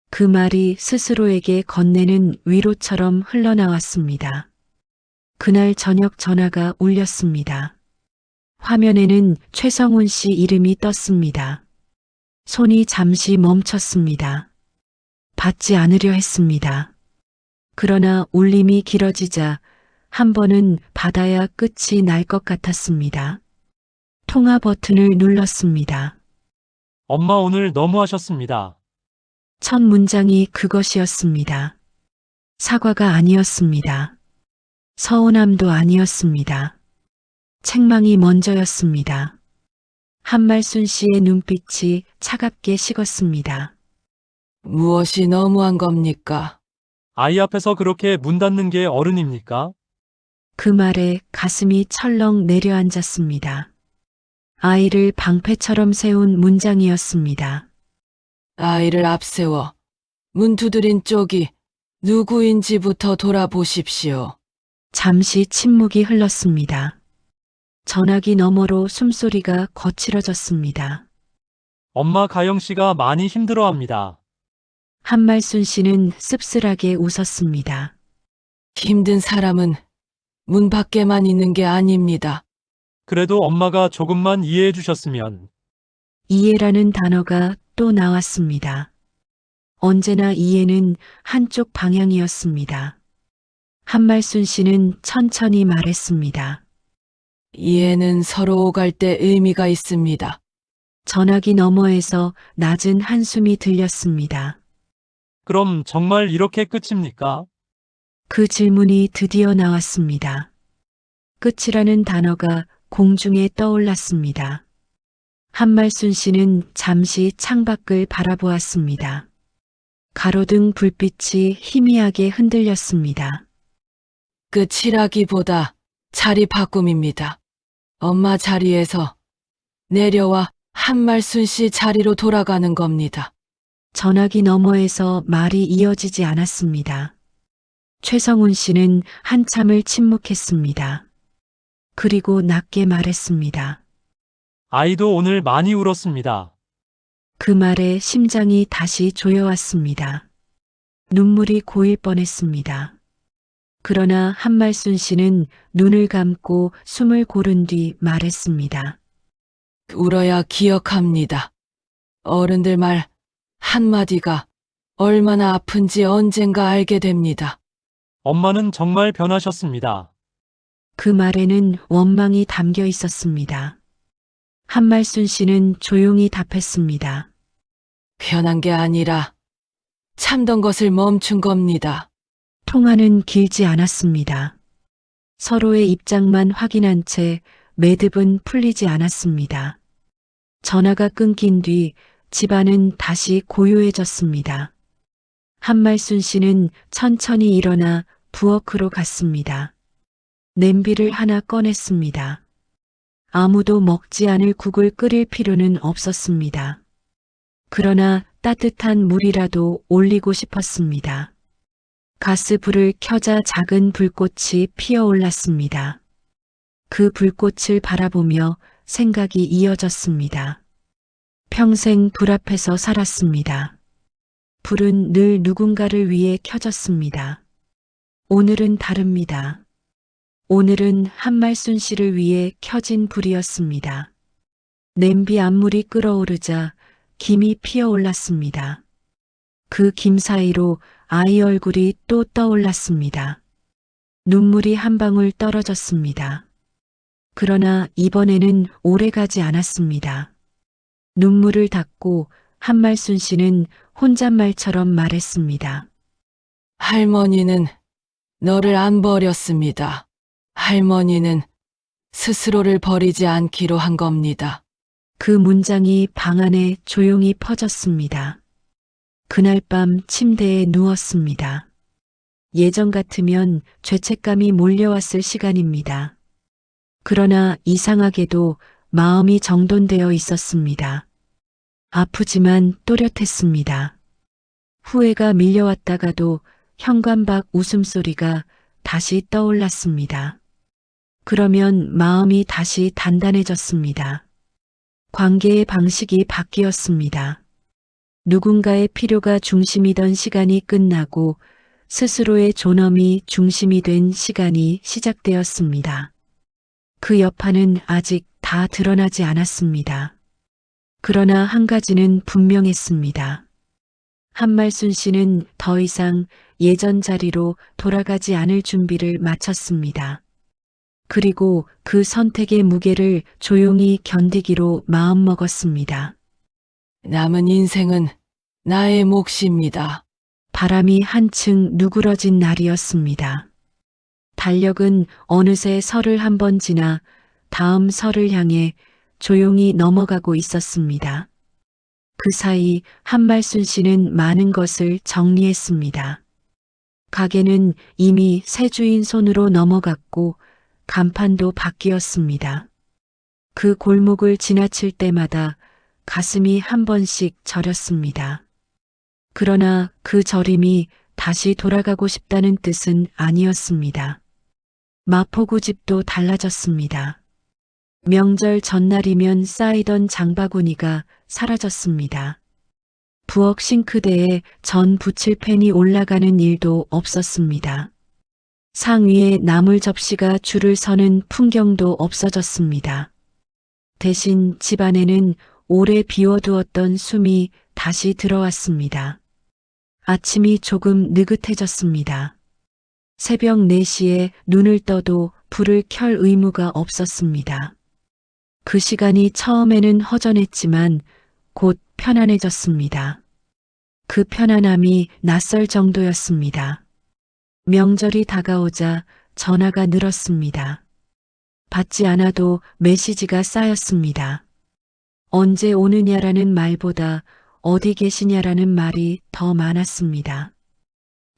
S3: 그 말이 스스로에게 건네는 위로처럼 흘러나왔습니다. 그날 저녁 전화가 울렸습니다. 화면에는 최성훈 씨 이름이 떴습니다. 손이 잠시 멈췄습니다. 받지 않으려 했습니다. 그러나 울림이 길어지자 한 번은 받아야 끝이 날 것 같았습니다. 통화 버튼을 눌렀습니다.
S4: 엄마 오늘 너무하셨습니다.
S3: 첫 문장이 그것이었습니다. 사과가 아니었습니다. 서운함도 아니었습니다. 책망이 먼저였습니다. 한말순 씨의 눈빛이 차갑게 식었습니다.
S1: 무엇이 너무한 겁니까?
S4: 아이 앞에서 그렇게 문 닫는 게 어른입니까?
S3: 그 말에 가슴이 철렁 내려앉았습니다. 아이를 방패처럼 세운 문장이었습니다.
S1: 아이를 앞세워 문 두드린 쪽이 누구인지부터 돌아보십시오.
S3: 잠시 침묵이 흘렀습니다. 전화기 너머로 숨소리가 거칠어졌습니다.
S4: 엄마 가영 씨가 많이 힘들어합니다.
S3: 한말순 씨는 씁쓸하게 웃었습니다.
S1: 힘든 사람은 문 밖에만 있는 게 아닙니다.
S4: 그래도 엄마가 조금만 이해해 주셨으면.
S3: 이해라는 단어가 또 나왔습니다. 언제나 이해는 한쪽 방향이었습니다. 한말순 씨는 천천히 말했습니다.
S1: 이해는 서로 오갈 때 의미가 있습니다.
S3: 전화기 너머에서 낮은 한숨이 들렸습니다.
S4: 그럼 정말 이렇게 끝입니까?
S3: 그 질문이 드디어 나왔습니다. 끝이라는 단어가 공중에 떠올랐습니다. 한말순 씨는 잠시 창밖을 바라보았습니다. 가로등 불빛이 희미하게 흔들렸습니다.
S1: 끝이라기보다 자리 바꿈입니다. 엄마 자리에서 내려와 한말순 씨 자리로 돌아가는 겁니다.
S3: 전화기 너머에서 말이 이어지지 않았습니다. 최성훈 씨는 한참을 침묵했습니다. 그리고 낮게 말했습니다.
S4: 아이도 오늘 많이 울었습니다.
S3: 그 말에 심장이 다시 조여왔습니다. 눈물이 고일 뻔했습니다. 그러나 한말순 씨는 눈을 감고 숨을 고른 뒤 말했습니다.
S1: 울어야 기억합니다. 어른들 말 한마디가 얼마나 아픈지 언젠가 알게 됩니다.
S4: 엄마는 정말 변하셨습니다.
S3: 그 말에는 원망이 담겨 있었습니다. 한말순 씨는 조용히 답했습니다.
S1: 변한 게 아니라 참던 것을 멈춘 겁니다.
S3: 통화는 길지 않았습니다. 서로의 입장만 확인한 채 매듭은 풀리지 않았습니다. 전화가 끊긴 뒤 집안은 다시 고요해졌습니다. 한말순 씨는 천천히 일어나 부엌으로 갔습니다. 냄비를 하나 꺼냈습니다. 아무도 먹지 않을 국을 끓일 필요는 없었습니다. 그러나 따뜻한 물이라도 올리고 싶었습니다. 가스불을 켜자 작은 불꽃이 피어올랐습니다. 그 불꽃을 바라보며 생각이 이어졌습니다. 평생 불 앞에서 살았습니다. 불은 늘 누군가를 위해 켜졌습니다. 오늘은 다릅니다. 오늘은 한말순 씨를 위해 켜진 불이었습니다. 냄비 앞물이 끓어오르자 김이 피어올랐습니다. 그 김 사이로 아이 얼굴이 또 떠올랐습니다. 눈물이 한 방울 떨어졌습니다. 그러나 이번에는 오래가지 않았습니다. 눈물을 닦고 한말순 씨는 혼잣말처럼 말했습니다.
S1: 할머니는 너를 안 버렸습니다. 할머니는 스스로를 버리지 않기로 한 겁니다.
S3: 그 문장이 방 안에 조용히 퍼졌습니다. 그날 밤 침대에 누웠습니다. 예전 같으면 죄책감이 몰려왔을 시간입니다. 그러나 이상하게도 마음이 정돈되어 있었습니다. 아프지만 또렷했습니다. 후회가 밀려왔다가도 현관 밖 웃음소리가 다시 떠올랐습니다. 그러면 마음이 다시 단단해졌습니다. 관계의 방식이 바뀌었습니다. 누군가의 필요가 중심이던 시간이 끝나고 스스로의 존엄이 중심이 된 시간이 시작되었습니다. 그 여파는 아직 다 드러나지 않았습니다. 그러나 한 가지는 분명했습니다. 한말순 씨는 더 이상 예전 자리로 돌아가지 않을 준비를 마쳤습니다. 그리고 그 선택의 무게를 조용히 견디기로 마음먹었습니다.
S1: 남은 인생은 나의 몫입니다.
S3: 바람이 한층 누그러진 날이었습니다. 달력은 어느새 설을 한 번 지나 다음 설을 향해 조용히 넘어가고 있었습니다. 그 사이 한말순 씨는 많은 것을 정리했습니다. 가게는 이미 새 주인 손으로 넘어갔고 간판도 바뀌었습니다. 그 골목을 지나칠 때마다 가슴이 한 번씩 저렸습니다. 그러나 그 저림이 다시 돌아가고 싶다는 뜻은 아니었습니다. 마포구 집도 달라졌습니다. 명절 전날이면 쌓이던 장바구니가 사라졌습니다. 부엌 싱크대에 전 부칠 팬이 올라가는 일도 없었습니다. 상위에 나물 접시가 줄을 서는 풍경도 없어졌습니다. 대신 집안에는 오래 비워두었던 숨이 다시 들어왔습니다. 아침이 조금 느긋해졌습니다. 새벽 4시에 눈을 떠도 불을 켤 의무가 없었습니다. 그 시간이 처음에는 허전했지만 곧 편안해졌습니다. 그 편안함이 낯설 정도였습니다. 명절이 다가오자 전화가 늘었습니다. 받지 않아도 메시지가 쌓였습니다. 언제 오느냐라는 말보다 어디 계시냐라는 말이 더 많았습니다.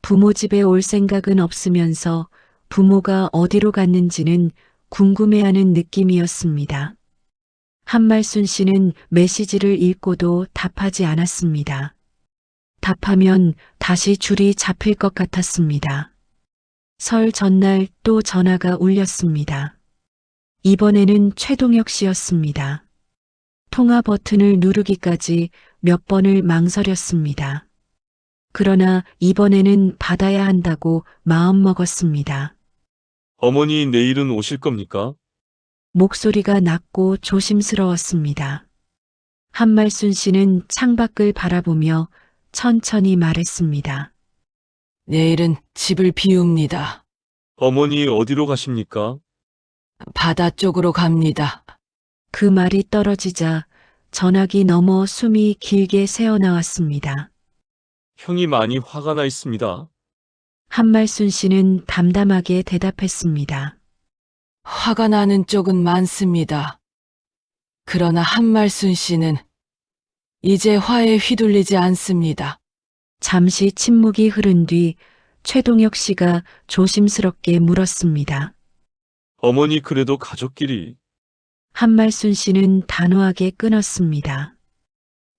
S3: 부모 집에 올 생각은 없으면서 부모가 어디로 갔는지는 궁금해하는 느낌이었습니다. 한말순 씨는 메시지를 읽고도 답하지 않았습니다. 답하면 다시 줄이 잡힐 것 같았습니다. 설 전날 또 전화가 울렸습니다. 이번에는 최동혁 씨였습니다. 통화 버튼을 누르기까지 몇 번을 망설였습니다. 그러나 이번에는 받아야 한다고 마음먹었습니다.
S5: 어머니 내일은 오실 겁니까?
S3: 목소리가 낮고 조심스러웠습니다. 한말순 씨는 창밖을 바라보며 천천히 말했습니다.
S1: 내일은 집을 비웁니다.
S5: 어머니 어디로 가십니까?
S1: 바다 쪽으로 갑니다.
S3: 그 말이 떨어지자 전화기 너머 숨이 길게 새어나왔습니다.
S5: 형이 많이 화가 나 있습니다.
S3: 한말순 씨는 담담하게 대답했습니다.
S1: 화가 나는 쪽은 많습니다. 그러나 한말순 씨는 이제 화에 휘둘리지 않습니다.
S3: 잠시 침묵이 흐른 뒤 최동혁 씨가 조심스럽게 물었습니다.
S5: 어머니 그래도 가족끼리.
S3: 한말순 씨는 단호하게 끊었습니다.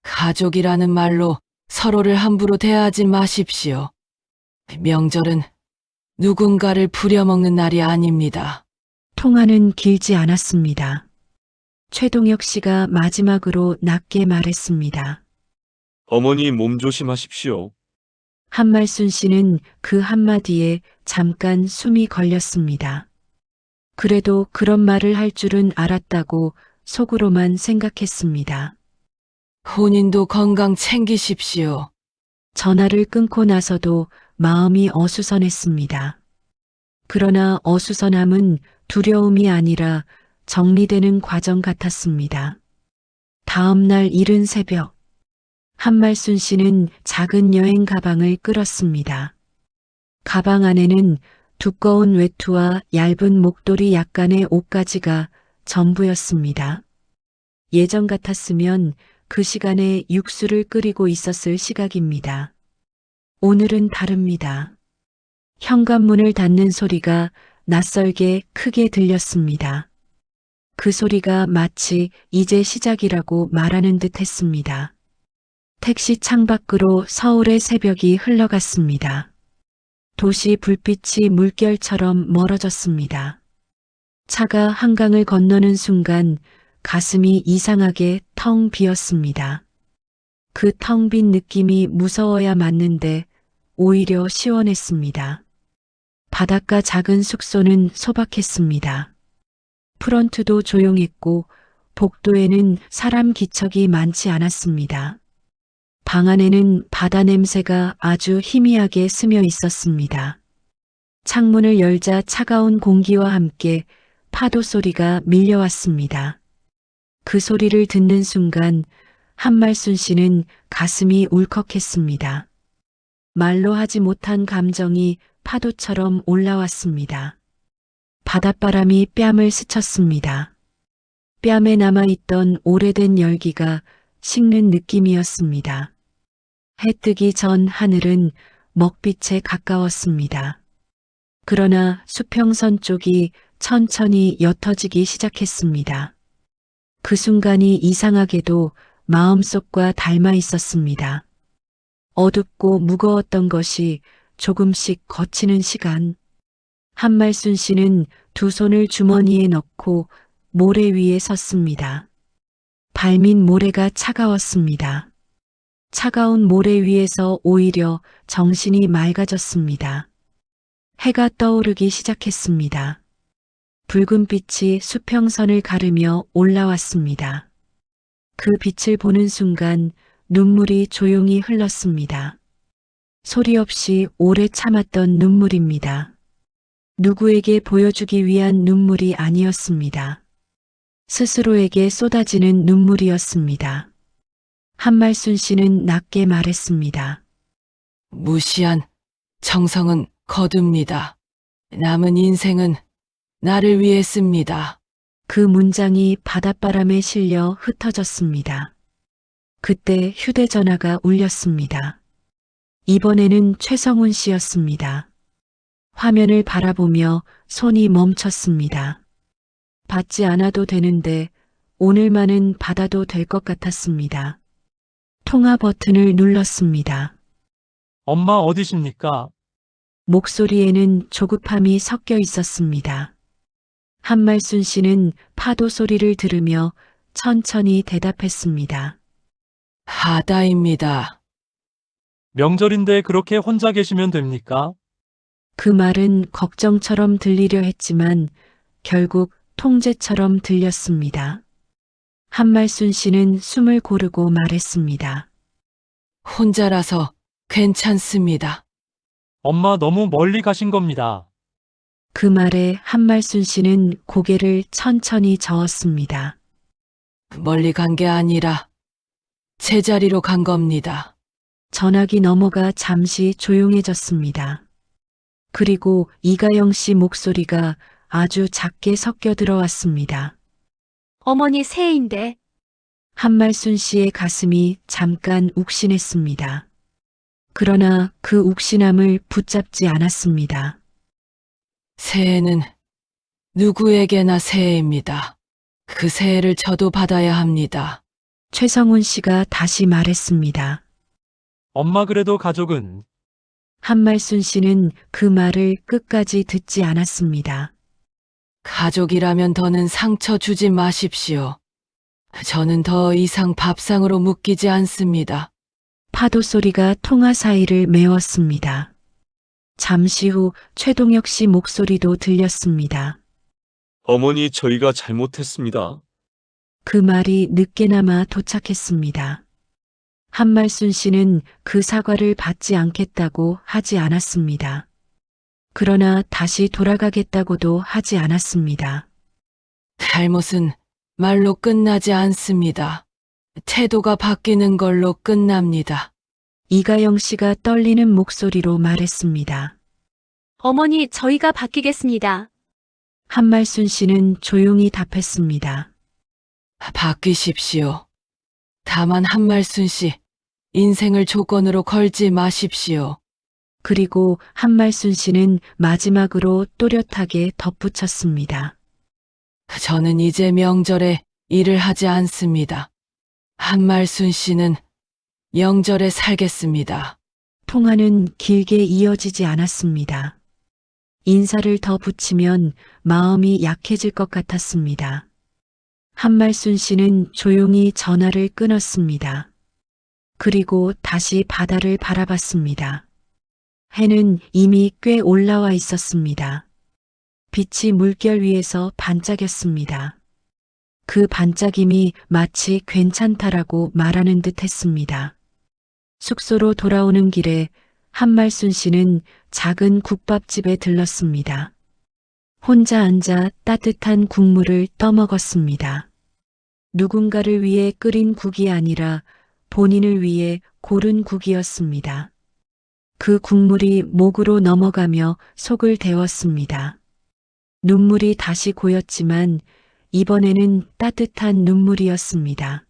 S1: 가족이라는 말로 서로를 함부로 대하지 마십시오. 명절은 누군가를 부려먹는 날이 아닙니다.
S3: 통화는 길지 않았습니다. 최동혁 씨가 마지막으로 낮게 말했습니다.
S5: 어머니 몸 조심하십시오.
S3: 한말순 씨는 그 한마디에 잠깐 숨이 걸렸습니다. 그래도 그런 말을 할 줄은 알았다고 속으로만 생각했습니다.
S1: 혼인도 건강 챙기십시오.
S3: 전화를 끊고 나서도 마음이 어수선했습니다. 그러나 어수선함은 두려움이 아니라 정리되는 과정 같았습니다. 다음 날 이른 새벽, 한말순 씨는 작은 여행 가방을 끌었습니다. 가방 안에는 두꺼운 외투와 얇은 목도리 약간의 옷가지가 전부였습니다. 예전 같았으면 그 시간에 육수를 끓이고 있었을 시각입니다. 오늘은 다릅니다. 현관문을 닫는 소리가 낯설게 크게 들렸습니다. 그 소리가 마치 이제 시작이라고 말하는 듯 했습니다. 택시 창밖으로 서울의 새벽이 흘러갔습니다. 도시 불빛이 물결처럼 멀어졌습니다. 차가 한강을 건너는 순간 가슴이 이상하게 텅 비었습니다. 그 텅 빈 느낌이 무서워야 맞는데 오히려 시원했습니다. 바닷가 작은 숙소는 소박했습니다. 프런트도 조용했고 복도에는 사람 기척이 많지 않았습니다. 방 안에는 바다 냄새가 아주 희미하게 스며 있었습니다. 창문을 열자 차가운 공기와 함께 파도 소리가 밀려왔습니다. 그 소리를 듣는 순간 한말순 씨는 가슴이 울컥했습니다. 말로 하지 못한 감정이 파도처럼 올라왔습니다. 바닷바람이 뺨을 스쳤습니다. 뺨에 남아있던 오래된 열기가 식는 느낌이었습니다. 해 뜨기 전 하늘은 먹빛에 가까웠습니다. 그러나 수평선 쪽이 천천히 옅어지기 시작했습니다. 그 순간이 이상하게도 마음속과 닮아 있었습니다. 어둡고 무거웠던 것이 조금씩 걷히는 시간. 한말순 씨는 두 손을 주머니에 넣고 모래 위에 섰습니다. 발밑 모래가 차가웠습니다. 차가운 모래 위에서 오히려 정신이 맑아졌습니다. 해가 떠오르기 시작했습니다. 붉은 빛이 수평선을 가르며 올라왔습니다. 그 빛을 보는 순간 눈물이 조용히 흘렀습니다. 소리 없이 오래 참았던 눈물입니다. 누구에게 보여주기 위한 눈물이 아니었습니다. 스스로에게 쏟아지는 눈물이었습니다. 한말순 씨는 낮게 말했습니다.
S1: 무시한 정성은 거둡니다. 남은 인생은 나를 위해 씁니다.
S3: 그 문장이 바닷바람에 실려 흩어졌습니다. 그때 휴대전화가 울렸습니다. 이번에는 최성훈 씨였습니다. 화면을 바라보며 손이 멈췄습니다. 받지 않아도 되는데 오늘만은 받아도 될 것 같았습니다. 통화 버튼을 눌렀습니다.
S4: 엄마 어디십니까?
S3: 목소리에는 조급함이 섞여 있었습니다. 한말순 씨는 파도 소리를 들으며 천천히 대답했습니다.
S1: 바다입니다.
S4: 명절인데 그렇게 혼자 계시면 됩니까?
S3: 그 말은 걱정처럼 들리려 했지만 결국 통제처럼 들렸습니다. 한말순 씨는 숨을 고르고 말했습니다.
S1: 혼자라서 괜찮습니다.
S4: 엄마 너무 멀리 가신 겁니다.
S3: 그 말에 한말순 씨는 고개를 천천히 저었습니다.
S1: 멀리 간 게 아니라 제자리로 간 겁니다.
S3: 전화기 넘어가 잠시 조용해졌습니다. 그리고 이가영 씨 목소리가 아주 작게 섞여 들어왔습니다.
S2: 어머니 새해인데
S3: 한말순 씨의 가슴이 잠깐 욱신했습니다. 그러나 그 욱신함을 붙잡지 않았습니다.
S1: 새해는 누구에게나 새해입니다. 그 새해를 저도 받아야 합니다.
S3: 최성훈 씨가 다시 말했습니다.
S4: 엄마 그래도 가족은
S3: 한말순 씨는 그 말을 끝까지 듣지 않았습니다.
S1: 가족이라면 더는 상처 주지 마십시오. 저는 더 이상 밥상으로 묶이지 않습니다.
S3: 파도 소리가 통화 사이를 메웠습니다. 잠시 후 최동혁 씨 목소리도 들렸습니다.
S5: 어머니, 저희가 잘못했습니다.
S3: 그 말이 늦게나마 도착했습니다. 한말순 씨는 그 사과를 받지 않겠다고 하지 않았습니다. 그러나 다시 돌아가겠다고도 하지 않았습니다.
S1: 잘못은 말로 끝나지 않습니다. 태도가 바뀌는 걸로 끝납니다.
S3: 이가영 씨가 떨리는 목소리로 말했습니다.
S2: 어머니 저희가 바뀌겠습니다.
S3: 한말순 씨는 조용히 답했습니다.
S1: 바뀌십시오. 다만 한말순 씨, 인생을 조건으로 걸지 마십시오.
S3: 그리고 한말순 씨는 마지막으로 또렷하게 덧붙였습니다.
S1: 저는 이제 명절에 일을 하지 않습니다. 한말순 씨는 명절에 살겠습니다.
S3: 통화는 길게 이어지지 않았습니다. 인사를 더 붙이면 마음이 약해질 것 같았습니다. 한말순 씨는 조용히 전화를 끊었습니다. 그리고 다시 바다를 바라봤습니다. 해는 이미 꽤 올라와 있었습니다. 빛이 물결 위에서 반짝였습니다. 그 반짝임이 마치 괜찮다라고 말하는 듯 했습니다. 숙소로 돌아오는 길에 한말순 씨는 작은 국밥집에 들렀습니다. 혼자 앉아 따뜻한 국물을 떠먹었습니다. 누군가를 위해 끓인 국이 아니라 본인을 위해 고른 국이었습니다. 그 국물이 목으로 넘어가며 속을 데웠습니다. 눈물이 다시 고였지만 이번에는 따뜻한 눈물이었습니다.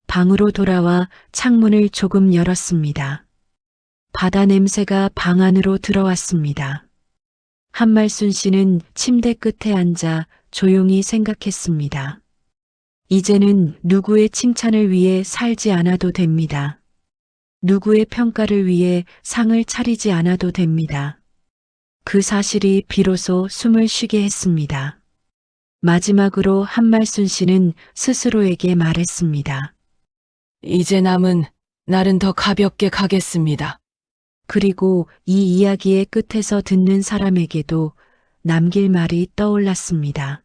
S3: 방으로 돌아와 창문을 조금 열었습니다. 바다 냄새가 방 안으로 들어왔습니다. 한말순 씨는 침대 끝에 앉아 조용히 생각했습니다. 이제는 누구의 칭찬을 위해 살지 않아도 됩니다. 누구의 평가를 위해 상을 차리지 않아도 됩니다. 그 사실이 비로소 숨을 쉬게 했습니다. 마지막으로 한말순 씨는 스스로에게 말했습니다.
S1: 이제 남은 날은 더 가볍게 가겠습니다.
S3: 그리고 이 이야기의 끝에서 듣는 사람에게도 남길 말이 떠올랐습니다.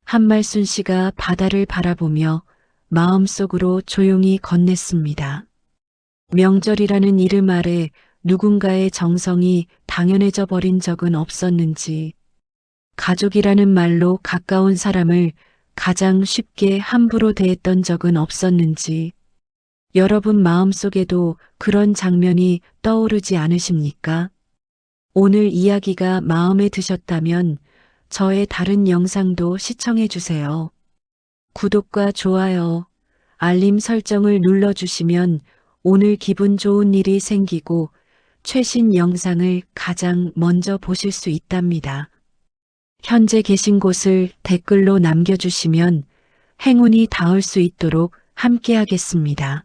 S3: 한말순 씨가 바다를 바라보며 마음속으로 조용히 건넸습니다. 명절이라는 이름 아래 누군가의 정성이 당연해져 버린 적은 없었는지, 가족이라는 말로 가까운 사람을 가장 쉽게 함부로 대했던 적은 없었는지, 여러분 마음속에도 그런 장면이 떠오르지 않으십니까? 오늘 이야기가 마음에 드셨다면 저의 다른 영상도 시청해 주세요. 구독과 좋아요, 알림 설정을 눌러주시면 오늘 기분 좋은 일이 생기고 최신 영상을 가장 먼저 보실 수 있답니다. 현재 계신 곳을 댓글로 남겨주시면 행운이 닿을 수 있도록 함께하겠습니다.